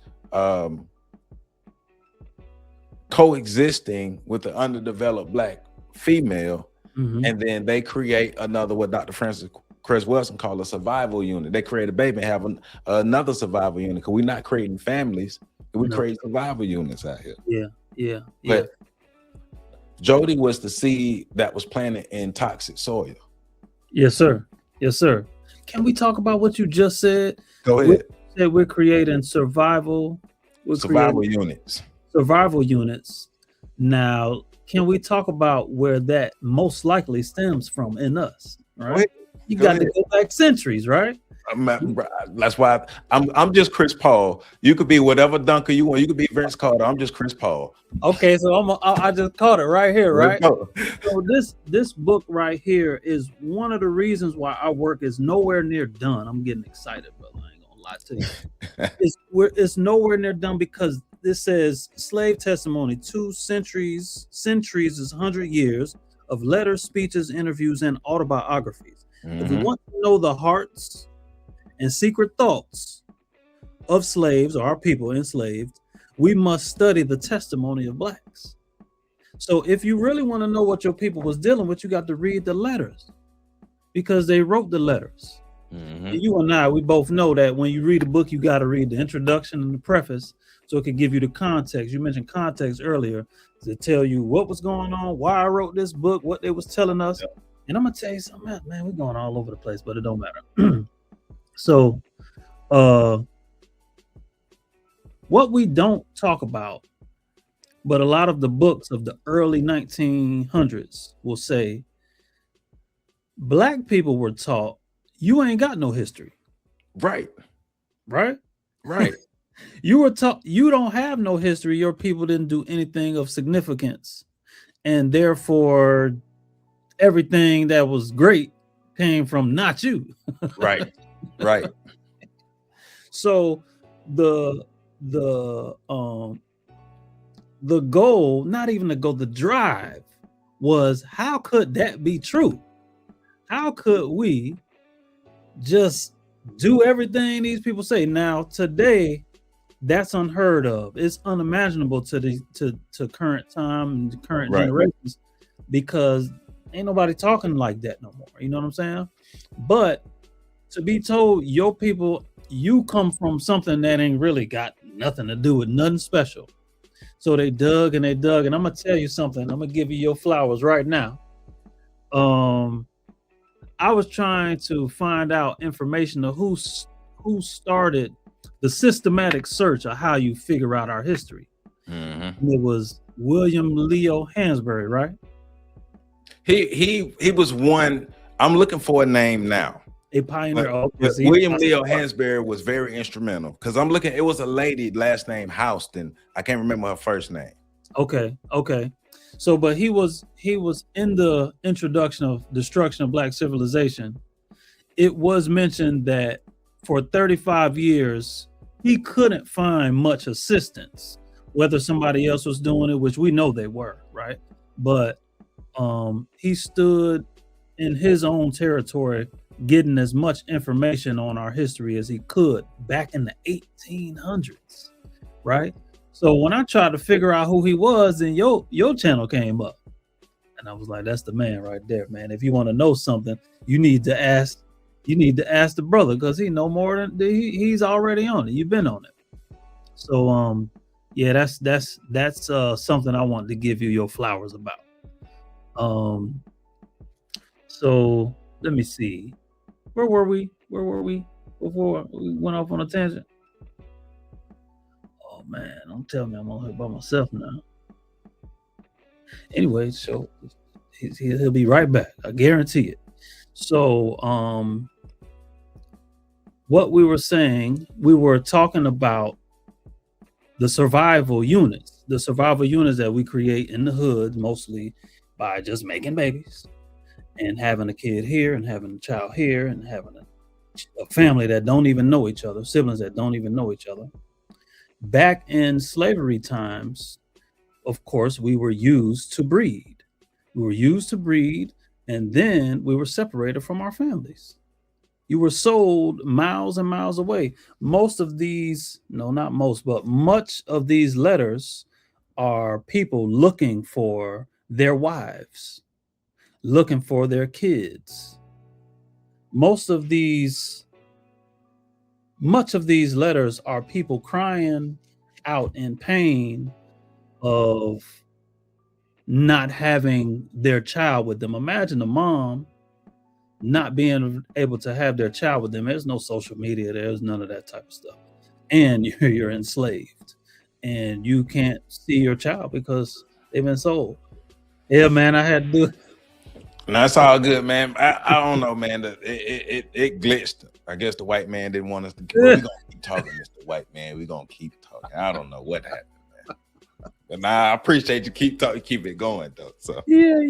Speaker 1: coexisting with the underdeveloped Black female. And then they create another, what Dr. Francis Cress Welsing called a survival unit. They create a baby and have another survival unit, because we're not creating families. We create survival units out here.
Speaker 2: Yeah.
Speaker 1: But Jody was the seed that was planted in toxic soil.
Speaker 2: Yes, sir. Can we talk about what you just said?
Speaker 1: Go ahead.
Speaker 2: We're creating survival
Speaker 1: units.
Speaker 2: Survival units. Now, can we talk about where that most likely stems from in us? Right? You got to go back centuries, right?
Speaker 1: That's why I'm just Chris Paul. You could be whatever dunker you want. You could be Vince Carter. I'm just Chris Paul.
Speaker 2: Okay, so I just caught it right here, right?
Speaker 1: Let's go.
Speaker 2: So this book right here is one of the reasons why our work is nowhere near done. I'm getting excited, brother. I ain't gonna lie to you. It's nowhere near done because this says slave testimony, 2 centuries is 100 years of letters, speeches, interviews, and autobiographies. If we want to know the hearts and secret thoughts of slaves or our people enslaved, we must study the testimony of blacks. So if you really want to know what your people was dealing with, you got to read the letters because they wrote the letters. And you and I, we both know that when you read a book, you got to read the introduction and the preface so it can give you the context. You mentioned context earlier to tell you what was going on, why I wrote this book, what they was telling us. Yep. And I'm going to tell you something else, man, we're going all over the place, but it don't matter. So what we don't talk about, but a lot of the books of the early 1900s will say, black people were taught, you ain't got no history.
Speaker 1: Right.
Speaker 2: You were taught you don't have no history. Your people didn't do anything of significance. And therefore, everything that was great came from not you.
Speaker 1: Right.
Speaker 2: So the goal, not even the goal, the drive was, how could that be true? How could we just do everything these people say? Now today, that's unheard of. It's unimaginable to current time and current generations, because ain't nobody talking like that no more. You know what I'm saying? But to be told your people, you come from something that ain't really got nothing to do with nothing special. So they dug and I'm gonna tell you something. I'm gonna give you your flowers right now. I was trying to find out information of who started the systematic search of how you figure out our history. It was William Leo Hansberry, right?
Speaker 1: He was one. I'm looking for a name now.
Speaker 2: A pioneer.
Speaker 1: William Leo Hansberry was very instrumental, because I'm looking. It was a lady, last name Houston. I can't remember her first name.
Speaker 2: Okay. So, but he was in the introduction of Destruction of Black Civilization. It was mentioned that for 35 years, he couldn't find much assistance, whether somebody else was doing it, which we know they were, right? But he stood in his own territory, getting as much information on our history as he could back in the 1800s, right? So when I tried to figure out who he was, then your channel came up, and I was like, that's the man right there, man. If you want to know something, you need to ask the brother, because he know more than he's already on it. You've been on it. So yeah, that's something I wanted to give you your flowers about. So let me see, where were we before we went off on a tangent? Oh man, don't tell me I'm on here by myself now. Anyway, so he'll be right back, I guarantee it. So what we were saying, we were talking about the survival units that we create in the hood, mostly by just making babies and having a kid here and having a child here and having a family that don't even know each other, siblings that don't even know each other. Back in slavery times, of course, we were used to breed. And then we were separated from our families. You were sold miles and miles away. Much of these letters are people looking for their wives, looking for their kids. Much of these letters are people crying out in pain of not having their child with them. Imagine a mom not being able to have their child with them. There's no social media. There's none of that type of stuff. And you're enslaved and you can't see your child because they've been sold. Yeah, man, I had to do it.
Speaker 1: No, it's all good, man. I don't know, man. It glitched. I guess the white man didn't want us to. But we're gonna keep talking, Mr. White Man. We're gonna keep talking. I don't know what happened, man. But nah, I appreciate you keep talking, keep it going though. So
Speaker 2: Yeah,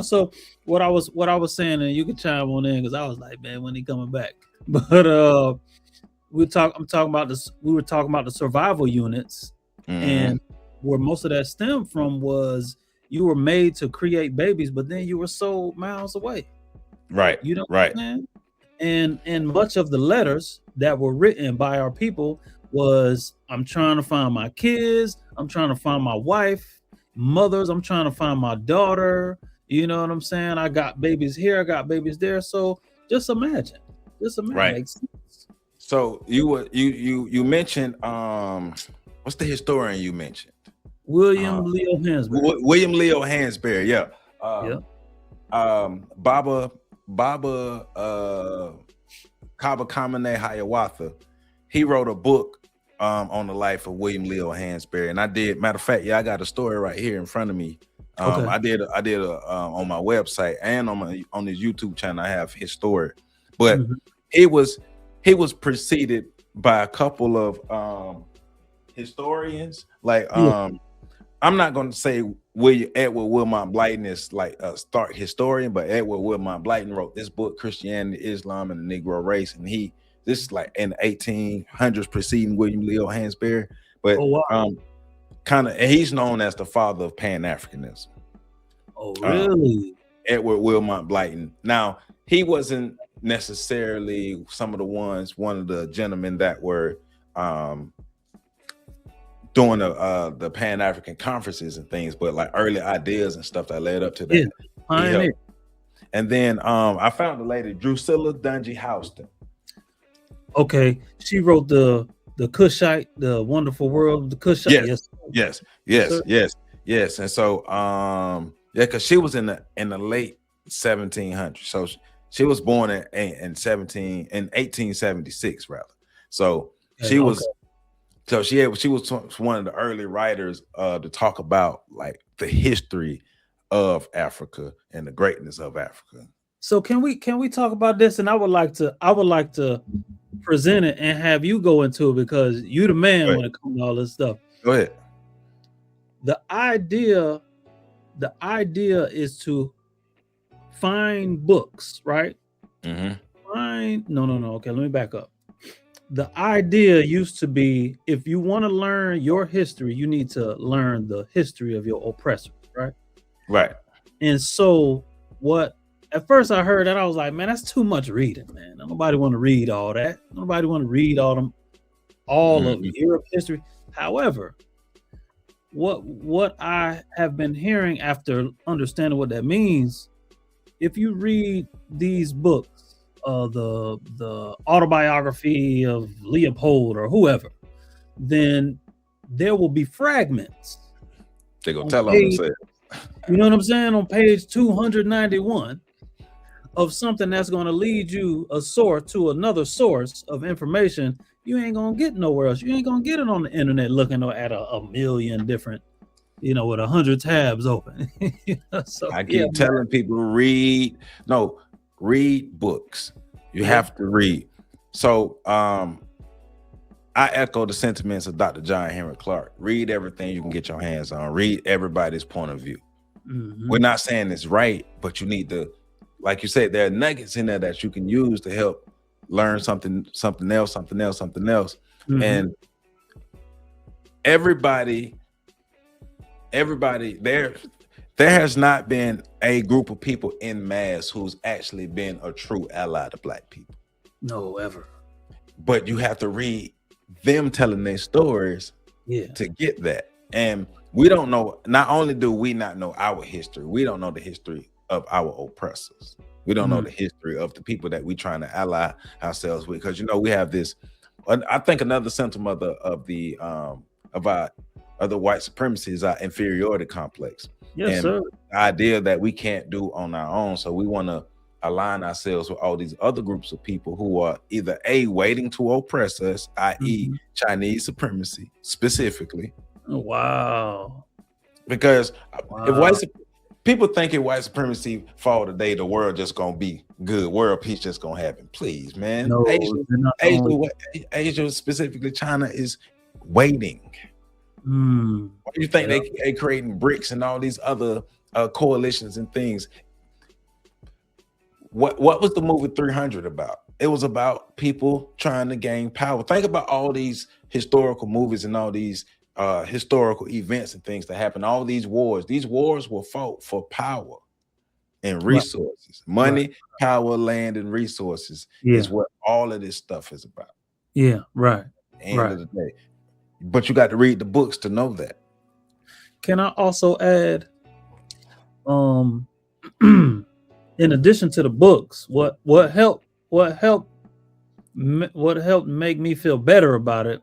Speaker 2: so what I was saying, and you can chime on in because I was like, man, when he coming back? But we were talking about the survival units, and where most of that stemmed from was you were made to create babies, but then you were sold miles away.
Speaker 1: Right.
Speaker 2: You know
Speaker 1: right.
Speaker 2: what I'm saying? And much of the letters that were written by our people was, I'm trying to find my kids, I'm trying to find my wife, mothers, I'm trying to find my daughter. You know what I'm saying? I got babies here, I got babies there. So just imagine.
Speaker 1: Right.
Speaker 2: Makes sense.
Speaker 1: So you mentioned what's the historian you mentioned?
Speaker 2: William Leo Hansberry.
Speaker 1: William Leo Hansberry, yeah. Baba Kaba Kamene Hiawatha, he wrote a book on the life of William Leo Hansberry, and I did. Matter of fact, I got a story right here in front of me.
Speaker 2: Okay.
Speaker 1: I did on my website and on his YouTube channel. I have his story, but he was preceded by a couple of historians. Like I'm not going to say Edward Wilmot Blyton is like a stark historian, but Edward Wilmot Blyton wrote this book, Christianity, Islam, and the Negro Race, and this is like in the 1800s, preceding William Leo Hansberry. But he's known as the father of Pan-Africanism.
Speaker 2: Oh, really?
Speaker 1: Edward Wilmot Blyton. Now, he wasn't necessarily one of the gentlemen that were doing the Pan-African conferences and things, but like early ideas and stuff that led up to that.
Speaker 2: Yeah,
Speaker 1: and then I found the lady, Drusilla Dungy Houston.
Speaker 2: Okay, she wrote the Cushite, the Wonderful World of the Cushite.
Speaker 1: Yes. And so because she was in the late 1700s, so she was born in 1876 rather. So she was. So she was one of the early writers to talk about like the history of Africa and the greatness of Africa.
Speaker 2: So can we talk about this? And I would like to present it and have you go into it because you're the man when it comes to all this stuff.
Speaker 1: Go ahead.
Speaker 2: The idea is to find books, right? No. Okay, let me back up. The idea used to be, if you want to learn your history, you need to learn the history of your oppressors, right?
Speaker 1: Right.
Speaker 2: And so at first I heard that, I was like, man, that's too much reading, man. Nobody want to read all that. Nobody want to read all of Europe history. However, what I have been hearing after understanding what that means, if you read these books, the autobiography of Leopold or whoever, then there will be fragments.
Speaker 1: They're gonna tell them themselves.
Speaker 2: You know what I'm saying? On page 291 of something that's going to lead you to another source of information. You ain't gonna get nowhere else. You ain't gonna get it on the internet looking at a million different, with 100 tabs open. So
Speaker 1: I keep telling people read books. You have to read. So I echo the sentiments of Dr. John Henry Clark. Read everything you can get your hands on. Read everybody's point of view. We're not saying it's right, but you need to, like you said, there are nuggets in there that you can use to help learn something else. And everybody there has not been a group of people in mass who's actually been a true ally to Black people.
Speaker 2: No, ever.
Speaker 1: But you have to read them telling their stories to get that. And we don't know, not only do we not know our history, we don't know the history of our oppressors. We don't know the history of the people that we're trying to ally ourselves with. Because we have this, I think another symptom of the white supremacy is our inferiority complex.
Speaker 2: Yes, sir.
Speaker 1: The idea that we can't do on our own. So we want to align ourselves with all these other groups of people who are either waiting to oppress us, i.e. Chinese supremacy specifically.
Speaker 2: Wow.
Speaker 1: Because if people thinking white supremacy fall today, the world just gonna be good, world peace just gonna happen. Please, man.
Speaker 2: No, they're not the only-
Speaker 1: Asia, specifically China, is waiting.
Speaker 2: Mm,
Speaker 1: Why do you think they creating BRICS and all these other coalitions and things? What was the movie 300 about? It was about people trying to gain power. Think about all these historical movies and all these historical events and things that happen. All these wars. These wars were fought for power and resources. Money, power, land, and resources is what all of this stuff is about.
Speaker 2: Yeah, right.
Speaker 1: End of the day. But you got to read the books to know that.
Speaker 2: Can I also add, in addition to the books, what helped make me feel better about it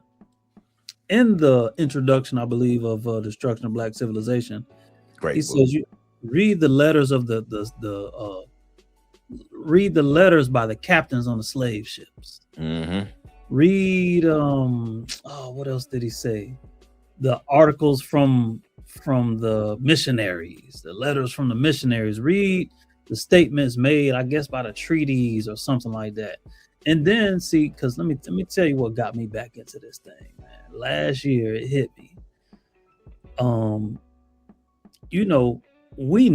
Speaker 2: in the introduction, I believe, of Destruction of Black Civilization.
Speaker 1: Great.
Speaker 2: He says you read the letters of read the letters by the captains on the slave ships.
Speaker 1: Mm-hmm.
Speaker 2: Read what else did he say? The articles from the missionaries, the letters from the missionaries. Read the statements made, I guess, by the treaties or something like that. And then see, because let me tell you what got me back into this thing, man. Last year it hit me. We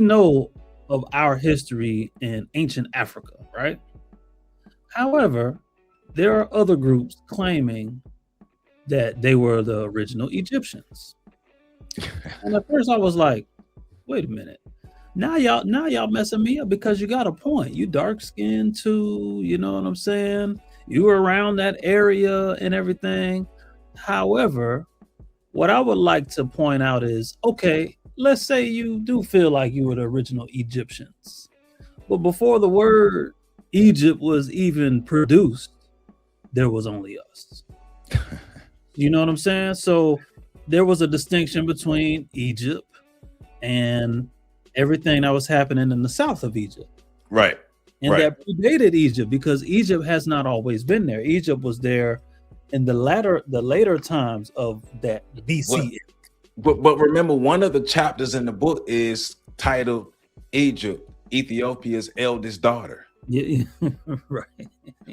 Speaker 2: know of our history in ancient Africa, right? However, there are other groups claiming that they were the original Egyptians. And at first I was like, wait a minute. Now y'all messing me up, because you got a point. You dark skinned too, you know what I'm saying? You were around that area and everything. However, what I would like to point out is, okay, let's say you do feel like you were the original Egyptians. But before the word Egypt was even produced, there was only us. You know what I'm saying? So there was a distinction between Egypt and everything that was happening in the south of Egypt.
Speaker 1: Right.
Speaker 2: And that predated Egypt, because Egypt has not always been there. Egypt was there in the later times of that BC.
Speaker 1: But remember, one of the chapters in the book is titled Egypt, Ethiopia's eldest daughter.
Speaker 2: Yeah, right.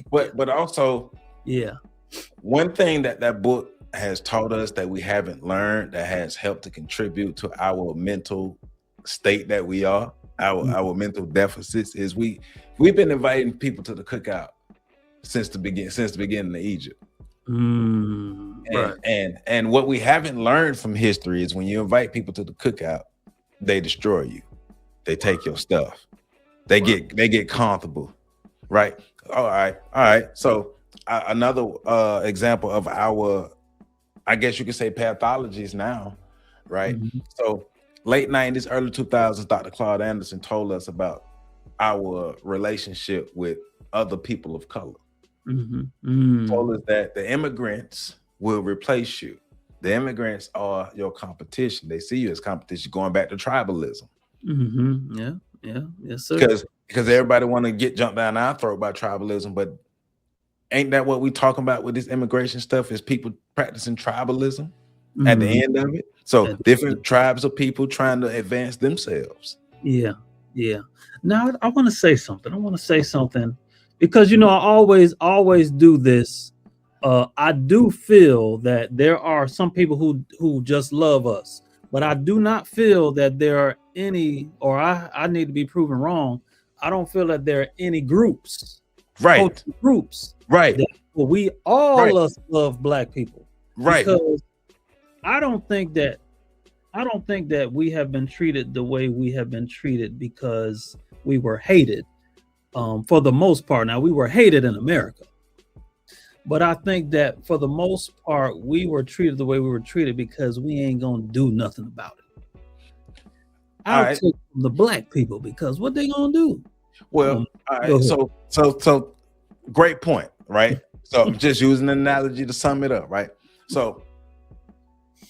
Speaker 1: But also,
Speaker 2: yeah,
Speaker 1: one thing that book has taught us that we haven't learned, that has helped to contribute to our mental state that we are, our mental deficits, is we've been inviting people to the cookout since the beginning of Egypt. And what we haven't learned from history is when you invite people to the cookout, they destroy you. They take your stuff. They get comfortable, right? All right. So another example of our, I guess you could say, pathologies now, right? Mm-hmm. So late 90s, early 2000s, Dr. Claude Anderson told us about our relationship with other people of color. Told us that the immigrants will replace you. The immigrants are your competition. They see you as competition, going back to tribalism.
Speaker 2: Yes, sir.
Speaker 1: Because everybody want to get jumped down our throat by tribalism, but ain't that what we talking about with this immigration stuff? Is people practicing tribalism at the end of it? So different tribes of people trying to advance themselves.
Speaker 2: Yeah. Now I want to say something. Because I always do this. I do feel that there are some people who just love us, but I do not feel that there are any, or I need to be proven wrong. I don't feel that there are any groups,
Speaker 1: right?
Speaker 2: That we all us love Black people,
Speaker 1: right?
Speaker 2: Because I don't think that we have been treated the way we have been treated because we were hated. For the most part. Now, we were hated in America, but I think that for the most part, we were treated the way we were treated because we ain't gonna do nothing about it. I'll take the Black people, because what they gonna do?
Speaker 1: Well, all right. So great point, right? So I'm just using an analogy to sum it up, right? So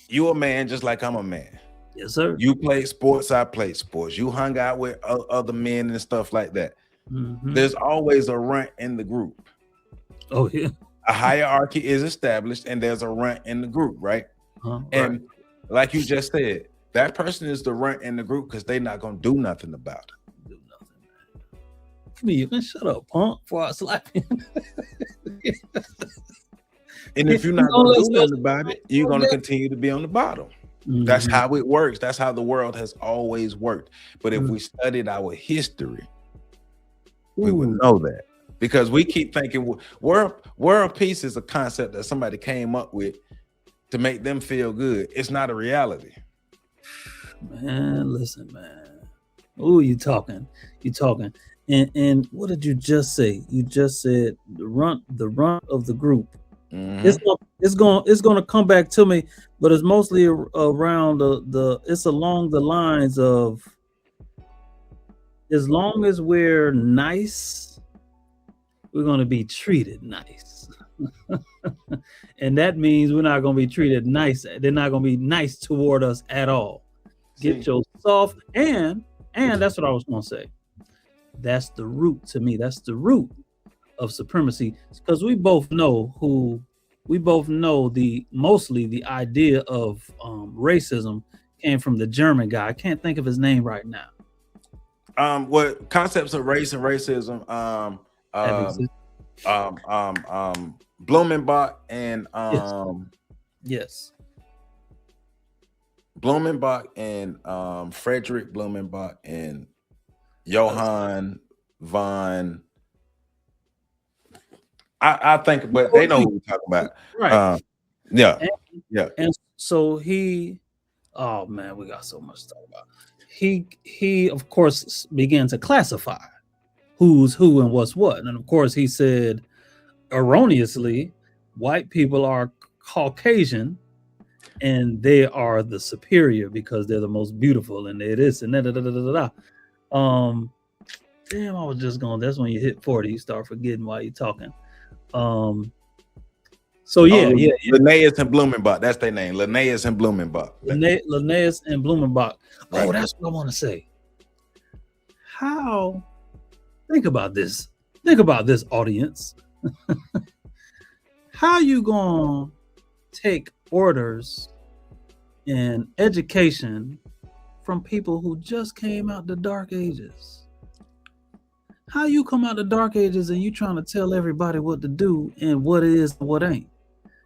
Speaker 1: you a man just like I'm a man.
Speaker 2: Yes, sir.
Speaker 1: You played sports, I played sports. You hung out with other men and stuff like that. There's always a runt in the group.
Speaker 2: Oh yeah.
Speaker 1: A hierarchy is established and there's a runt in the group, right? And like you just said, that person is the runt in the group because they're not gonna do nothing about it.
Speaker 2: Do nothing, man. Come here, you can shut up, punk, before I slap you.
Speaker 1: And if you're not gonna do nothing about it, you're gonna continue to be on the bottom. That's how it works. That's how the world has always worked. But if we studied our history, we would know that. Because we keep thinking world peace is a concept that somebody came up with to make them feel good. It's not a reality.
Speaker 2: Man, listen, man. Oh, you talking. And what did you just say? You just said the runt of the group. It's going to come back to me, but it's mostly around it's along the lines of, as long as we're nice, we're going to be treated nice. And that means we're not going to be treated nice. They're not going to be nice toward us at all. Get your soft, and that's what I was going to say. That's the root to me. That's the root of supremacy, because we both know mostly the idea of racism came from the German guy. I can't think of his name right now.
Speaker 1: What concepts of race and racism? Blumenbach and
Speaker 2: yes.
Speaker 1: Blumenbach and Frederick Blumenbach and Johann von. I think, but they know what we're talking about,
Speaker 2: right?
Speaker 1: Yeah.
Speaker 2: And so oh man, we got so much to talk about. He of course began to classify who's who and what's what, and of course he said erroneously, white people are Caucasian and they are the superior because they're the most beautiful and they're this and that. Damn, I was just going. That's when you hit 40, you start forgetting why you're talking. So
Speaker 1: Linnaeus and Blumenbach, that's their name. Linnaeus and Blumenbach.
Speaker 2: Linnaeus and Blumenbach.
Speaker 1: Right.
Speaker 2: Oh, that's what I want to say. Think about this, audience. How you gonna take orders and education from people who just came out the dark ages? How you come out the dark ages and you trying to tell everybody what to do and what is and what ain't?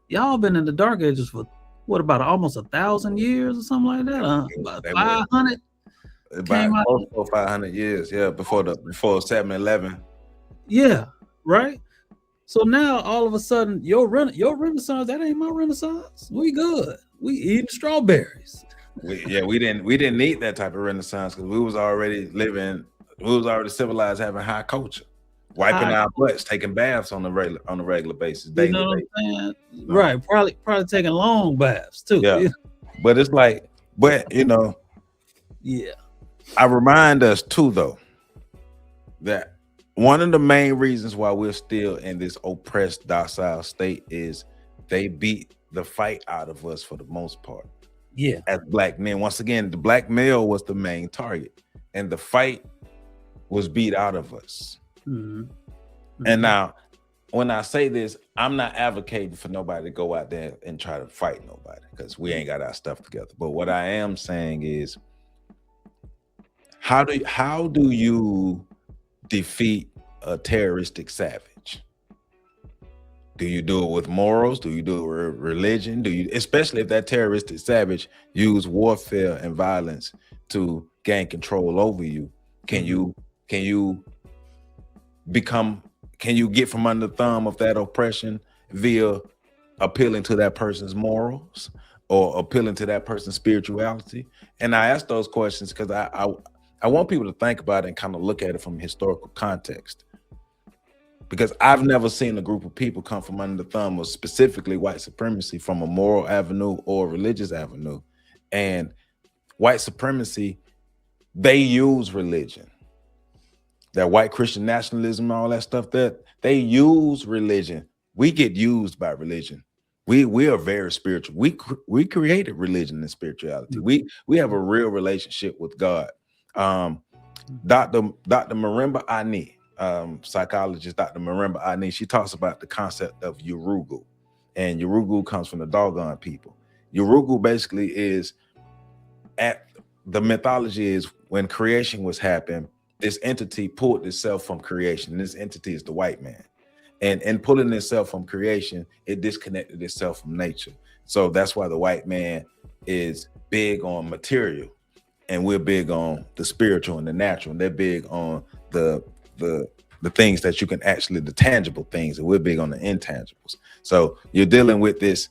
Speaker 2: Y'all been in the dark ages for what, about almost 1,000 years or something like that? About 500.
Speaker 1: About close to 500 years, before 7-11.
Speaker 2: Yeah, right. So now all of a sudden, your Renaissance, that ain't my Renaissance. We good. We eating strawberries.
Speaker 1: We didn't need that type of Renaissance because we was already civilized, having high culture, wiping our butts, taking baths on a regular basis, daily.
Speaker 2: You know what I'm saying? Right. Probably taking long baths too.
Speaker 1: Yeah. But it's like,
Speaker 2: yeah.
Speaker 1: I remind us too, though, that one of the main reasons why we're still in this oppressed, docile state is they beat the fight out of us for the most part.
Speaker 2: Yeah.
Speaker 1: As black men, once again, the black male was the main target, and the fight was beat out of us. And now, when I say this, I'm not advocating for nobody to go out there and try to fight nobody because we ain't got our stuff together. But what I am saying is, how do you defeat a terroristic savage? Do you do it with morals? Do you do it with religion? Especially if that terroristic savage use warfare and violence to gain control over you? Can you get from under the thumb of that oppression via appealing to that person's morals or appealing to that person's spirituality? And I ask those questions because I want people to think about it and kind of look at it from historical context, because I've never seen a group of people come from under the thumb of specifically white supremacy from a moral avenue or a religious avenue. And white supremacy, they use religion. That white Christian nationalism, all that stuff, that they use religion. We get used by religion. We are very spiritual. We created religion and spirituality. We have a real relationship with God. Dr. Marimba Ani, psychologist Dr. Marimba Ani, she talks about the concept of Yurugu, and Yurugu comes from the doggone people. Yurugu basically is at the mythology is when creation was happening, this entity pulled itself from creation. This entity is the white man. And in pulling itself from creation, it disconnected itself from nature. So that's why the white man is big on material, and we're big on the spiritual and the natural. And they're big on the things that you can actually, the tangible things, and we're big on the intangibles. So you're dealing with this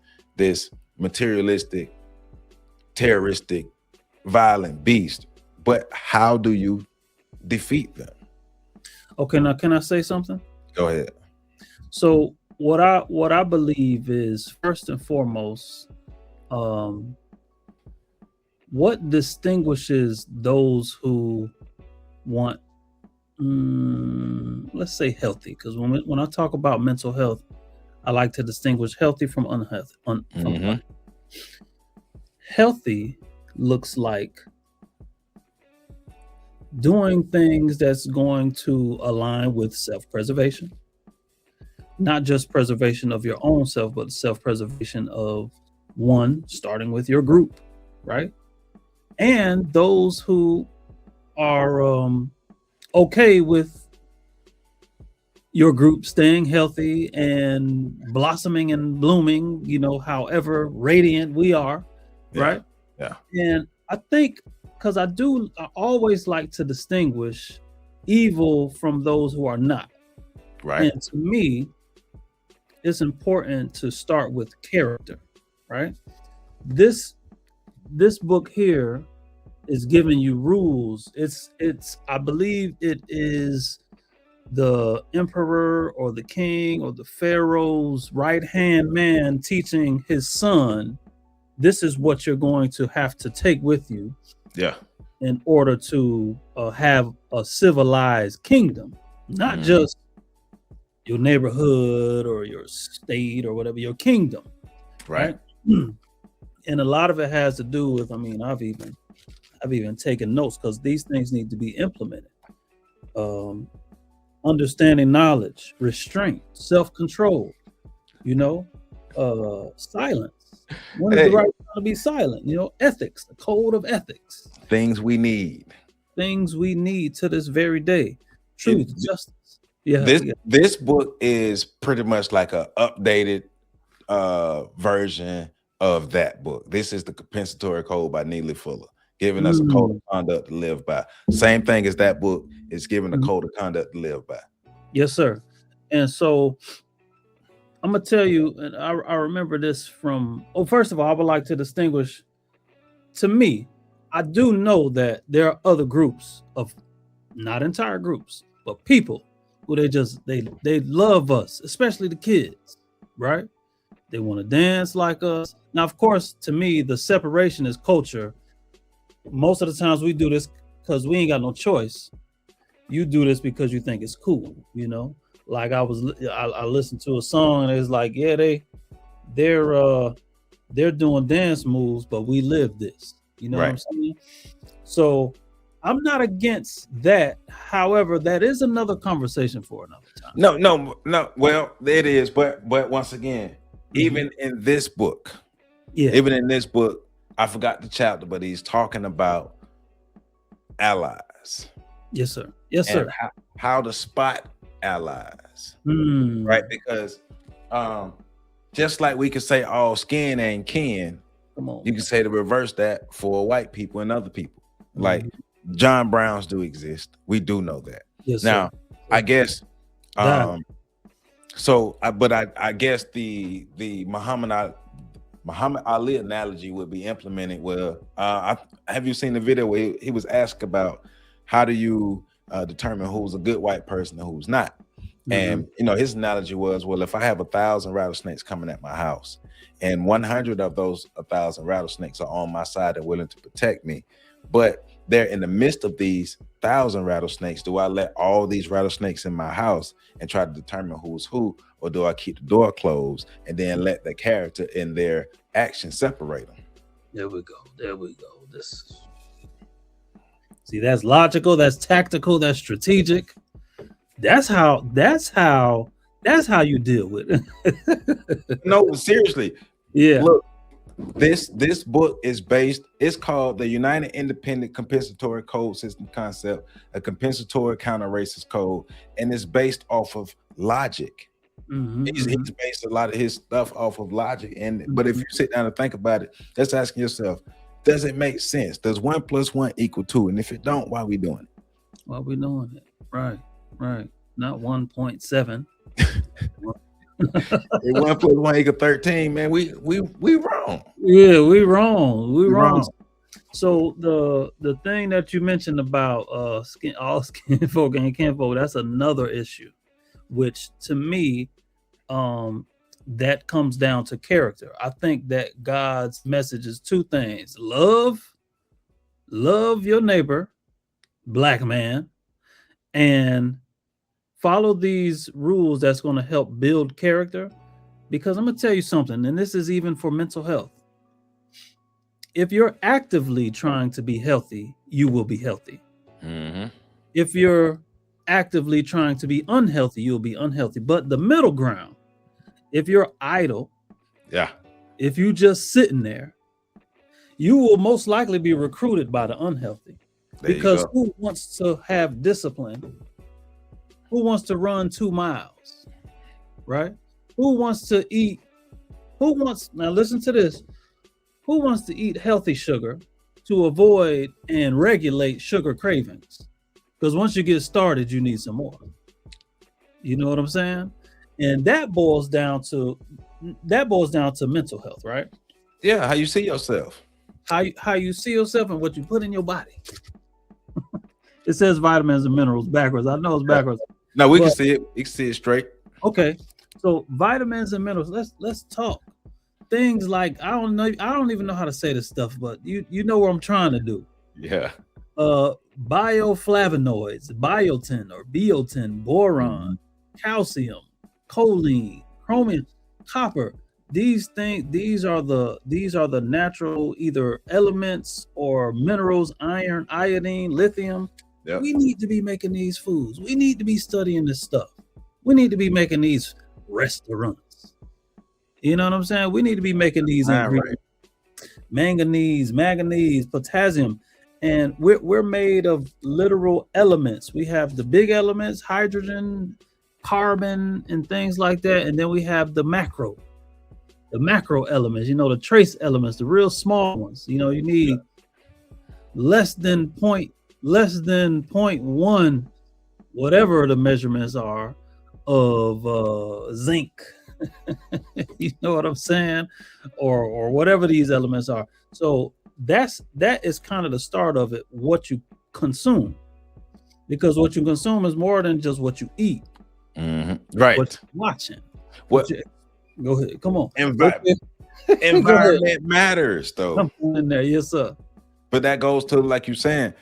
Speaker 1: materialistic, terroristic, violent beast. But how do you defeat them?
Speaker 2: Okay, now can I say something?
Speaker 1: Go ahead.
Speaker 2: So what I believe is, first and foremost, what distinguishes those who want, let's say, healthy, because when I talk about mental health, I like to distinguish healthy from unhealthy. From healthy looks like doing things that's going to align with self-preservation, not just preservation of your own self, but self-preservation of one, starting with your group, right? And those who are okay with your group staying healthy and blossoming and blooming, you know, however radiant we are, right?
Speaker 1: Yeah.
Speaker 2: And I think, because I always like to distinguish evil from those who are not.
Speaker 1: Right.
Speaker 2: And to me, it's important to start with character, right? This book here is giving you rules. It's I believe it is the emperor or the king or the pharaoh's right-hand man teaching his son, this is what you're going to have to take with you in order to have a civilized kingdom, not just your neighborhood or your state or whatever, your kingdom, right? And a lot of it has to do with, I mean, I've even taken notes, because these things need to be implemented. Understanding knowledge, restraint, self-control, you know, silence. When is the right time to be silent? You know, ethics, the code of ethics.
Speaker 1: Things we need
Speaker 2: To this very day. Truth, justice.
Speaker 1: This book is pretty much like a updated version of that book. This is the Compensatory Code by Neely Fuller, giving us a code of conduct to live by. Same thing as that book is giving a code of conduct to live by.
Speaker 2: Yes, sir. And so I'm gonna tell you, and I remember this from, first of all, I would like to distinguish, to me, I do know that there are other groups of, not entire groups, but people who they love us, especially the kids, right? They want to dance like us. Now, of course, to me, the separation is culture. Most of the times we do this because we ain't got no choice. You do this because you think it's cool, you know? Like I listened to a song and it's like, yeah, they're doing dance moves, but we live this. You know what I'm saying? So I'm not against that. However, that is another conversation for another time.
Speaker 1: No. Well, it is, but once again, even in this book, I forgot the chapter, but he's talking about allies.
Speaker 2: Yes, sir. Yes, sir.
Speaker 1: How to spot allies, right? Because just like we could say all skin ain't kin, you can say the reverse that for white people and other people. Like John Browns do exist. We do know that.
Speaker 2: Yes,
Speaker 1: now,
Speaker 2: sir.
Speaker 1: I guess I guess the Muhammad Ali analogy would be implemented. Well, have you seen the video where he was asked about how do you determine who's a good white person and who's not? And you know, his analogy was, well, if I have 1,000 rattlesnakes coming at my house, and 100 of those 1,000 rattlesnakes are on my side and willing to protect me, but they're in the midst of these 1,000 rattlesnakes, do I let all these rattlesnakes in my house and try to determine who's who, or do I keep the door closed and then let the character and their action separate them?
Speaker 2: There we go. See, that's logical, that's tactical, that's strategic. That's how you deal with it.
Speaker 1: No, seriously.
Speaker 2: Yeah.
Speaker 1: Look, This book is based, it's called the United Independent Compensatory Code System Concept, a compensatory counter racist code, and it's based off of logic. He's based a lot of his stuff off of logic. But if you sit down and think about it, just asking yourself, does it make sense? Does 1 + 1 = 2? And if it don't, why are we doing it?
Speaker 2: Why are we doing it? Right. Not 1.7.
Speaker 1: If 1 + 1 = 13, man, we wrong.
Speaker 2: Yeah, we wrong. So the thing that you mentioned about all skin folk and kinfolk, that's another issue, which to me, that comes down to character. I think that God's message is two things: love your neighbor, black man, and follow these rules that's going to help build character. Because I'm going to tell you something, and this is even for mental health. If you're actively trying to be healthy, you will be healthy. If you're actively trying to be unhealthy, you'll be unhealthy. But the middle ground, if you're idle, if you just sitting there, you will most likely be recruited by the unhealthy. Because who wants to have discipline? Who wants to run 2 miles? Right? Who wants to eat? Now listen to this. Who wants to eat healthy sugar to avoid and regulate sugar cravings? Because once you get started, you need some more. You know what I'm saying? And that boils down to mental health, right?
Speaker 1: Yeah, how you see yourself.
Speaker 2: How you see yourself and what you put in your body. It says vitamins and minerals backwards. I know it's backwards.
Speaker 1: No, we can see it. You can see it straight.
Speaker 2: Okay. So vitamins and minerals, let's talk. Things like, I don't even know how to say this stuff, but you know what I'm trying to do.
Speaker 1: Yeah.
Speaker 2: Bioflavonoids, biotin or biotin, boron, calcium, choline, chromium, copper. These are the natural either elements or minerals, iron, iodine, lithium.
Speaker 1: Yep.
Speaker 2: We need to be making these foods. We need to be studying this stuff. We need to be making these restaurants. You know what I'm saying? We need to be making these ingredients. Manganese, potassium, and we're made of literal elements. We have the big elements, hydrogen, carbon, and things like that, and then we have the macro elements. You know, the trace elements, the real small ones. You know, you need less than 0.1, whatever the measurements are, of zinc. You know what I'm saying? Or whatever these elements are. So that is kind of the start of it, what you consume. Because what you consume is more than just what you eat.
Speaker 1: Right.
Speaker 2: What you're watching. Go ahead. Come on.
Speaker 1: Environment matters, though.
Speaker 2: Come in there. Yes, sir.
Speaker 1: But that goes to, like you're saying,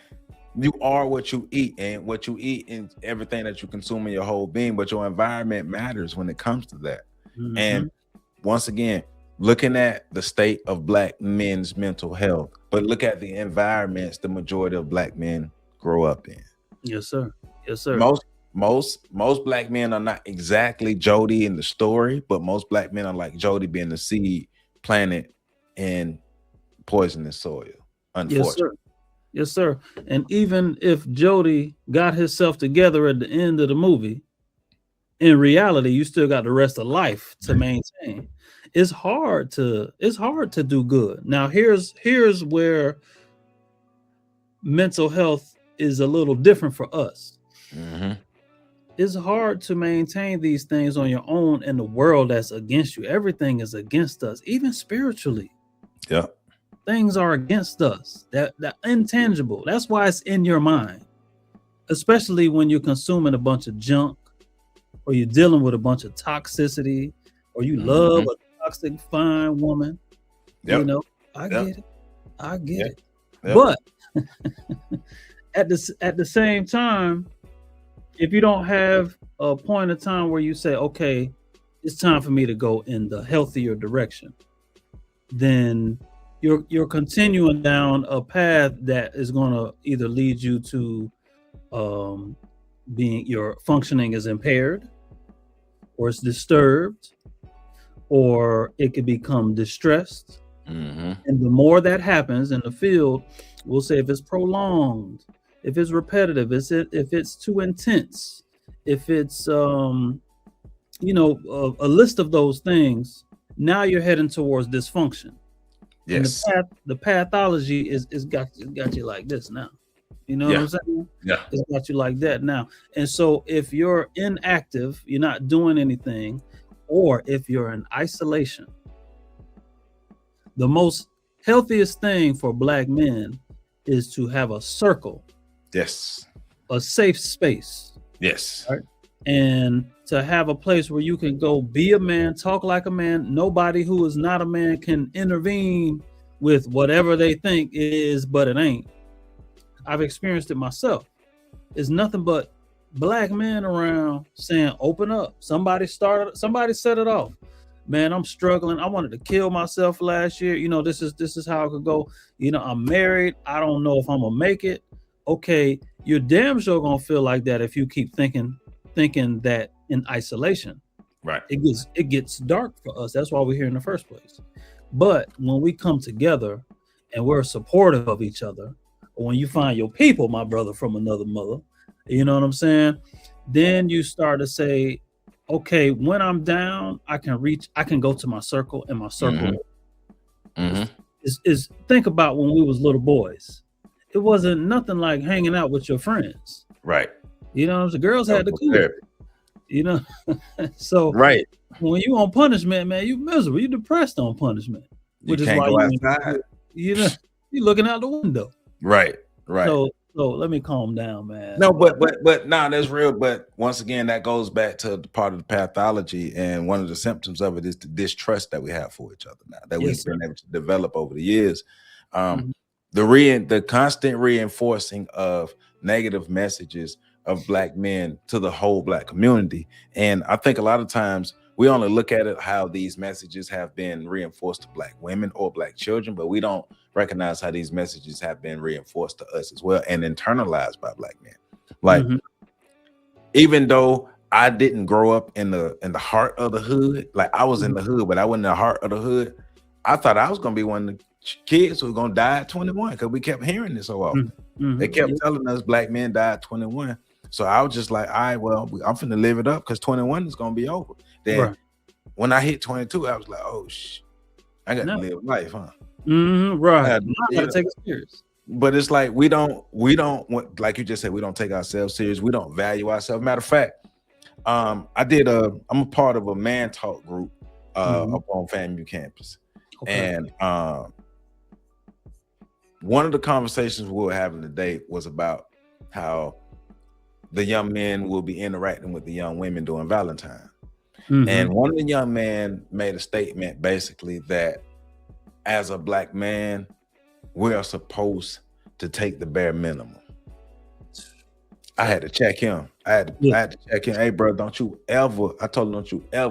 Speaker 1: you are what you eat, and what you eat and everything that you consume in your whole being. But your environment matters when it comes to that. And once again, looking at the state of black men's mental health, but look at the environments the majority of black men grow up in.
Speaker 2: Yes, sir. Yes, sir.
Speaker 1: Most black men are not exactly Jody in the story, but most black men are like Jody, being the seed planted in poisonous soil. Unfortunately.
Speaker 2: Yes, sir. And even if Jody got himself together at the end of the movie, in reality, you still got the rest of life to maintain. It's hard to do good. Now, here's where mental health is a little different for us. It's hard to maintain these things on your own in the world that's against you. Everything is against us, even spiritually.
Speaker 1: Yeah.
Speaker 2: Things are against us. That intangible. That's why it's in your mind, especially when you're consuming a bunch of junk, or you're dealing with a bunch of toxicity, or you love a toxic fine woman. You know, I get it. But at the same time, if you don't have a point of time where you say, okay, it's time for me to go in the healthier direction, then you're continuing down a path that is going to either lead you to being, your functioning is impaired, or it's disturbed, or it could become distressed,
Speaker 1: Mm-hmm.
Speaker 2: And the more that happens in the field, we'll say if it's prolonged, if it's repetitive, if it's too intense, if it's a list of those things, now you're heading towards dysfunction.
Speaker 1: Yes.
Speaker 2: And the pathology is got you like this now. You know what I'm saying?
Speaker 1: Yeah.
Speaker 2: It's got you like that now. And so if you're inactive, you're not doing anything, or if you're in isolation, the most healthiest thing for Black men is to have a circle.
Speaker 1: Yes.
Speaker 2: A safe space.
Speaker 1: Yes.
Speaker 2: Right? And to have a place where you can go be a man, talk like a man. Nobody who is not a man can intervene with whatever they think it is, but it ain't. I've experienced it myself. It's nothing but Black men around saying, open up. Somebody set it off. Man, I'm struggling. I wanted to kill myself last year. This is how it could go. I'm married. I don't know if I'm gonna make it. Okay, you're damn sure gonna feel like that if you keep thinking that in isolation.
Speaker 1: Right.
Speaker 2: It gets dark for us. That's why we're here in the first place. But when we come together and we're supportive of each other, or when you find your people, my brother from another mother, you know what I'm saying? Then you start to say, okay, when I'm down, I can go to my circle, and my circle is think about when we was little boys. It wasn't nothing like hanging out with your friends.
Speaker 1: Right.
Speaker 2: The girls had the cool. So
Speaker 1: right.
Speaker 2: When you on punishment, man, you miserable. You depressed on punishment.
Speaker 1: Which is why
Speaker 2: you're looking out the window.
Speaker 1: Right. Right.
Speaker 2: So let me calm down, man.
Speaker 1: No, but that's real. But once again, that goes back to the part of the pathology, and one of the symptoms of it is the distrust that we have for each other now that we've been able to develop over the years. The constant reinforcing of negative messages of Black men to the whole Black community, and I think a lot of times we only look at it how these messages have been reinforced to Black women or Black children, but we don't recognize how these messages have been reinforced to us as well and internalized by Black men. Like, even though I didn't grow up in the heart of the hood, like I was in the hood, but I wasn't in the heart of the hood, I thought I was gonna be one of the kids who were gonna die at 21 because we kept hearing this so often. They kept telling us Black men died at 21. So I was just like, all right, well, I'm finna live it up because 21 is gonna be over. Then when I hit 22, I was like, oh I got to live life, huh?
Speaker 2: Right. I gotta take it serious.
Speaker 1: But it's like we don't want, like you just said, we don't take ourselves serious. We don't value ourselves. Matter of fact, I'm a part of a man talk group up on FAMU campus. Okay. And one of the conversations we were having today was about how the young men will be interacting with the young women during Valentine. And one of the young men made a statement basically that as a Black man, we are supposed to take the bare minimum. I had to check him. I had to check him. Hey, bro, don't you ever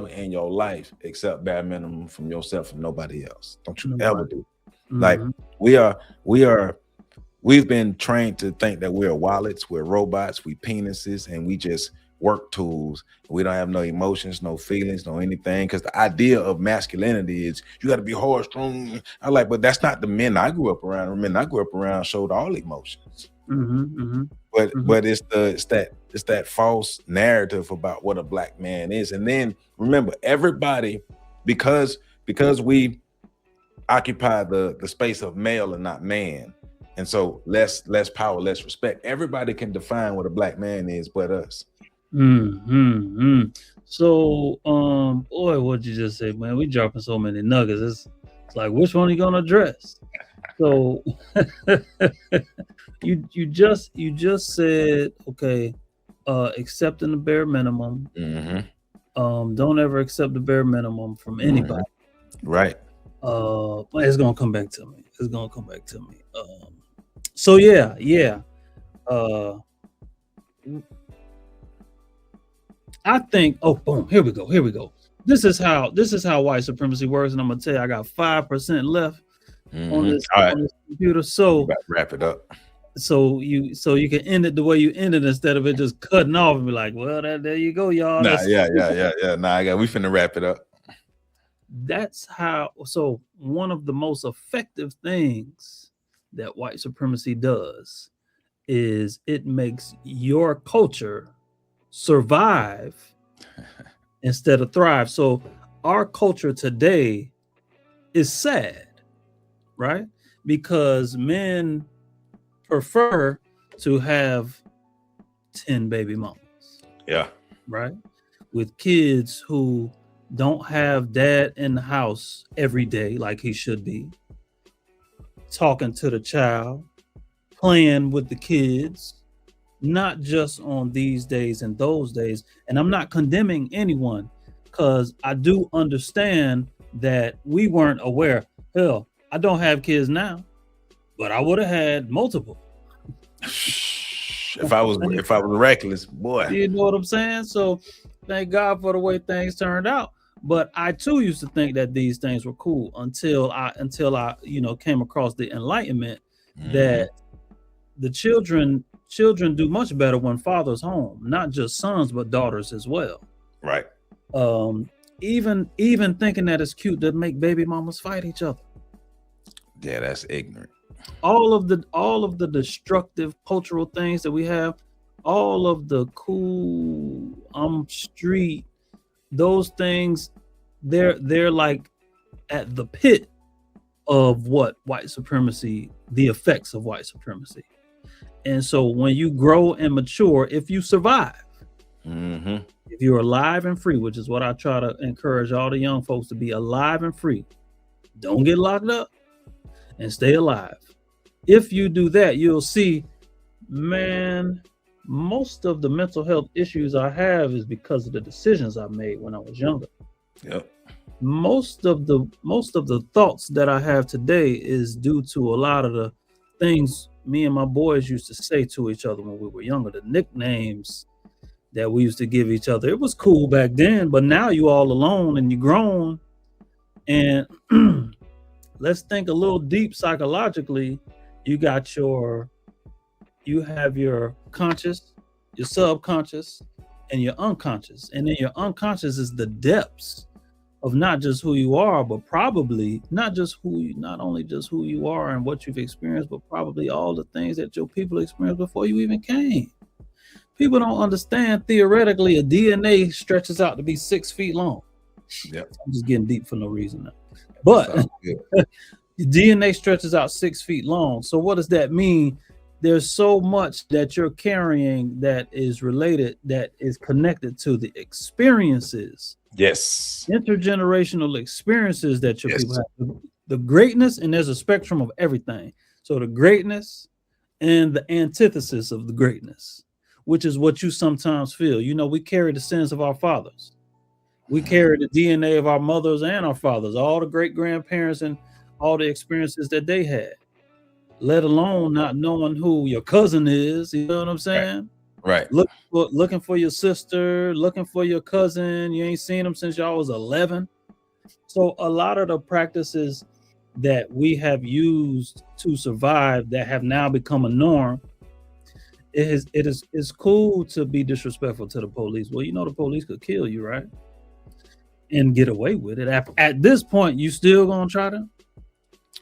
Speaker 1: in your life accept bare minimum from yourself and nobody else. Don't you ever do. Like we've been trained to think that we're wallets, we're robots, we penises, and we just work tools. We don't have no emotions, no feelings, no anything. Because the idea of masculinity is you got to be hard, strong. I like, but that's not the men I grew up around. The men I grew up around showed all emotions. But it's that false narrative about what a Black man is. And then remember, everybody, because we occupy the space of male and not man, and so less power, less respect. Everybody can define what a Black man is, but us.
Speaker 2: So, boy, what'd you just say, man? We dropping so many nuggets. It's like, which one are you gonna address? So, you just said, okay, accepting the bare minimum. Don't ever accept the bare minimum from anybody.
Speaker 1: Right.
Speaker 2: It's gonna come back to me. So yeah. I think, boom, here we go. This is how white supremacy works, and I'm gonna tell you, I got 5% left on this computer. So
Speaker 1: wrap it up.
Speaker 2: So you can end it the way you ended instead of it just cutting off and be like, well, there you go, y'all.
Speaker 1: We finna wrap it up.
Speaker 2: That's how. So one of the most effective things that white supremacy does is it makes your culture survive instead of thrive. So our culture today is sad, right? Because men prefer to have 10 baby mamas,
Speaker 1: Yeah.
Speaker 2: right? With kids who don't have dad in the house every day like he should be, talking to the child, playing with the kids, not just on these days and those days. And I'm not condemning anyone because I do understand that we weren't aware. Hell, I don't have kids now, but I would have had multiple.
Speaker 1: If I was reckless, boy.
Speaker 2: You know what I'm saying? So thank God for the way things turned out. But I too used to think that these things were cool until I came across the enlightenment that the children do much better when father's home, not just sons but daughters as well.
Speaker 1: Right.
Speaker 2: Even thinking that it's cute to make baby mamas fight each other.
Speaker 1: Yeah, that's ignorant.
Speaker 2: All of the destructive cultural things that we have, all of the cool street, those things, they're like at the pit of what white supremacy, the effects of white supremacy. And so when you grow and mature, if you survive, if you're alive and free, which is what I try to encourage all the young folks to be, alive and free, don't get locked up and stay alive. If you do that, you'll see, man, most of the mental health issues I have is because of the decisions I made when I was younger.
Speaker 1: Yep.
Speaker 2: Most of the thoughts that I have today is due to a lot of the things me and my boys used to say to each other when we were younger, the nicknames that we used to give each other. It was cool back then, but now you all alone and you grown. And let's think a little deep psychologically. You have your conscious, your subconscious, and your unconscious. And then your unconscious is the depths of not just who you are, but probably not only just who you are and what you've experienced, but probably all the things that your people experienced before you even came. People don't understand, theoretically, a DNA stretches out to be 6 feet long.
Speaker 1: Yep.
Speaker 2: I'm just getting deep for no reason now. But DNA stretches out 6 feet long. So what does that mean? There's so much that you're carrying that is related, that is connected to the experiences.
Speaker 1: Yes.
Speaker 2: Intergenerational experiences that your people have. The greatness, and there's a spectrum of everything. So the greatness and the antithesis of the greatness, which is what you sometimes feel. You know, we carry the sins of our fathers. We carry the DNA of our mothers and our fathers, all the great grandparents and all the experiences that they had, let alone not knowing who your cousin is. You know what I'm saying?
Speaker 1: Right.
Speaker 2: Looking for your sister, looking for your cousin. You ain't seen them since y'all was 11. So a lot of the practices that we have used to survive that have now become a norm. It's cool to be disrespectful to the police. Well, you know the police could kill you, right? And get away with it. At this point, you still gonna try to?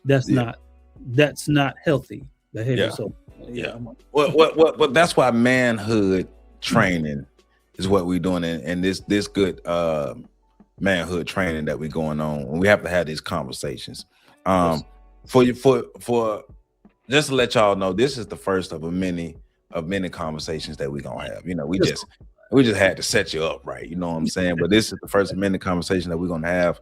Speaker 2: That's not healthy behavior.
Speaker 1: Yeah.
Speaker 2: So
Speaker 1: Well, that's why manhood training is what we're doing, and this good manhood training that we're going on. And we have to have these conversations. For just to let y'all know, this is the first of many conversations that we're gonna have. You know, we just had to set you up right. You know what I'm saying? But this is the first of many conversations that we're gonna have,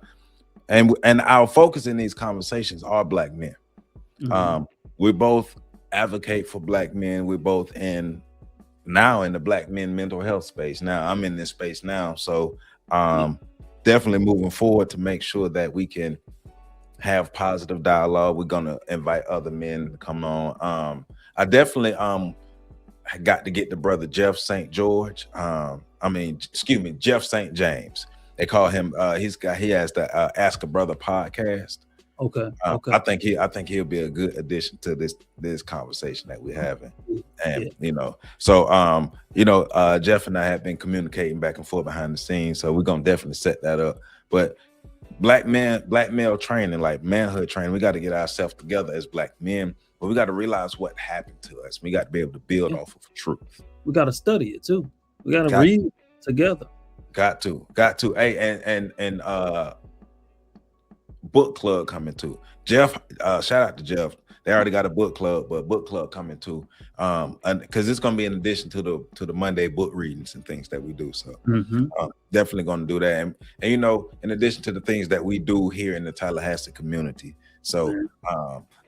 Speaker 1: and our focus in these conversations are Black men. We both advocate for Black men. We're both now in the Black men mental health space. Now I'm in this space now, so definitely moving forward to make sure that we can have positive dialogue. We're gonna invite other men to come on. I definitely got to get the brother Jeff St. George. Jeff St. James. They call him. He has the Ask a Brother podcast.
Speaker 2: Okay.
Speaker 1: I think he'll be a good addition to this conversation that we're having. And Jeff and I have been communicating back and forth behind the scenes, so we're gonna definitely set that up. But black male training, like manhood training. We got to get ourselves together as black men, but we got to realize what happened to us. We got to be able to build off of truth.
Speaker 2: We got to study it too. We got to read together.
Speaker 1: Got to. Hey, and book club coming too. Jeff, shout out to Jeff. They already got a book club, but book club coming too. Because it's gonna be in addition to the Monday book readings and things that we do. So definitely gonna do that. And you know, in addition to the things that we do here in the Tallahassee community. So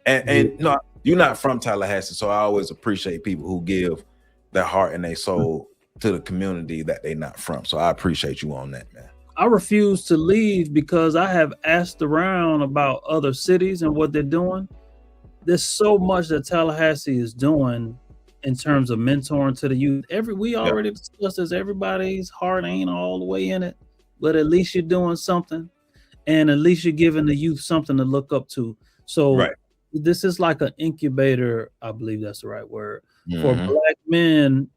Speaker 1: and no, you're not from Tallahassee, so I always appreciate people who give their heart and their soul to the community that they're not from. So I appreciate you on that, man.
Speaker 2: I refuse to leave because I have asked around about other cities and what they're doing. There's so much that Tallahassee is doing in terms of mentoring to the youth. We already discussed this. Everybody's heart ain't all the way in it, but at least you're doing something, and at least you're giving the youth something to look up to. So this is like an incubator, I believe that's the right word, for black men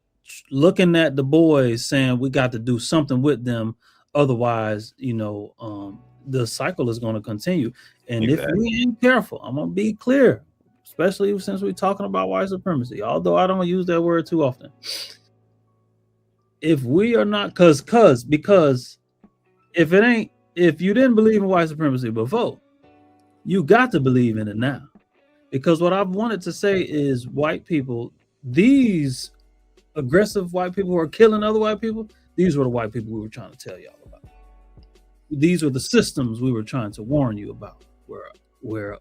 Speaker 2: looking at the boys saying we got to do something with them. Otherwise, you know, the cycle is going to continue. And if we ain't careful, I'm going to be clear, especially since we're talking about white supremacy, although I don't use that word too often. If we are not, because if you didn't believe in white supremacy before, you got to believe in it now. Because what I've wanted to say is white people, these aggressive white people who are killing other white people, these were the white people we were trying to tell y'all about. These were the systems we were trying to warn you about, where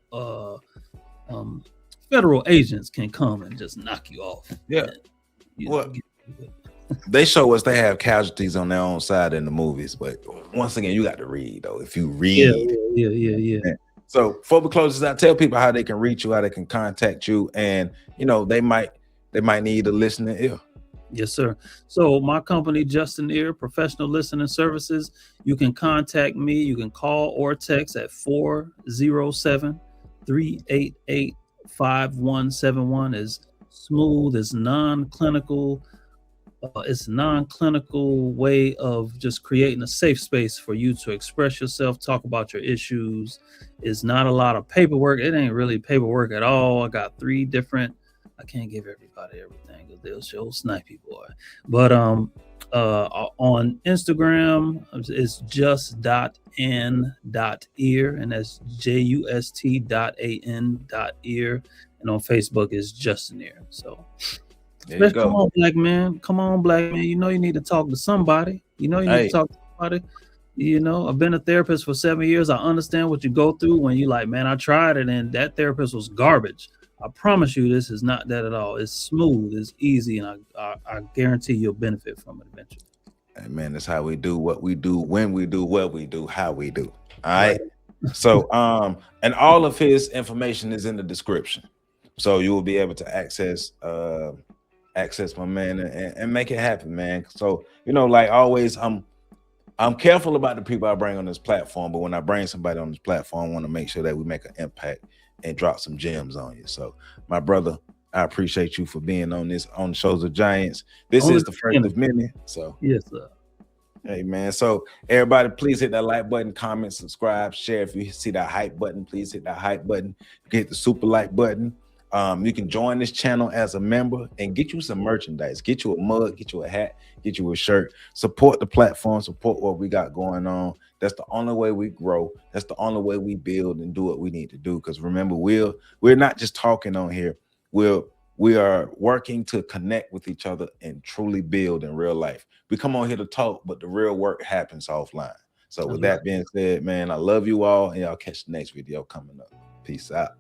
Speaker 2: federal agents can come and just knock you off.
Speaker 1: Yeah. They show us they have casualties on their own side in the movies, but once again, you got to read though. If you read,
Speaker 2: yeah.
Speaker 1: So before we close this out, tell people how they can reach you, how they can contact you, and you know they might need a listening ear.
Speaker 2: Yes, sir. So my company, Justin Ear, Professional Listening Services, you can contact me. You can call or text at 407-388-5171. Is smooth, it's non-clinical. It's a non-clinical way of just creating a safe space for you to express yourself, talk about your issues. It's not a lot of paperwork. It ain't really paperwork at all. I got 3 different. I can't give everybody everything because they'll show snipey boy. But on Instagram, it's just.n.ear, and that's just.an.ear. And on Facebook, it's Justin Ear. So come on, black man. Come on, black man. You know you need to talk to somebody. You know you need to talk to somebody. You know, I've been a therapist for 7 years. I understand what you go through when you like, man, I tried it and that therapist was garbage. I promise you this is not that at all. It's smooth, it's easy, and I guarantee you'll benefit from it eventually.
Speaker 1: Hey, man, that's how we do what we do, when we do, what we do, how we do. All right. So and all of his information is in the description. So you will be able to access my man and make it happen, man. So, you know, like always, I'm careful about the people I bring on this platform, but when I bring somebody on this platform, I want to make sure that we make an impact and drop some gems on you. So my brother, I appreciate you for being on the Shows of Giants. This is the first of many. So
Speaker 2: yes, sir.
Speaker 1: Hey man, so everybody please hit that like button, comment, subscribe, share. If you see that hype button, please hit that hype button. Hit the super like button. You can join this channel as a member and get you some merchandise. Get you a mug, get you a hat, get you a shirt. Support the platform, support what we got going on. That's the only way we grow. That's the only way we build and do what we need to do. Because remember, we're not just talking on here. We are working to connect with each other and truly build in real life. We come on here to talk, but the real work happens offline. So with that being said, man, I love you all, and y'all catch the next video coming up. Peace out.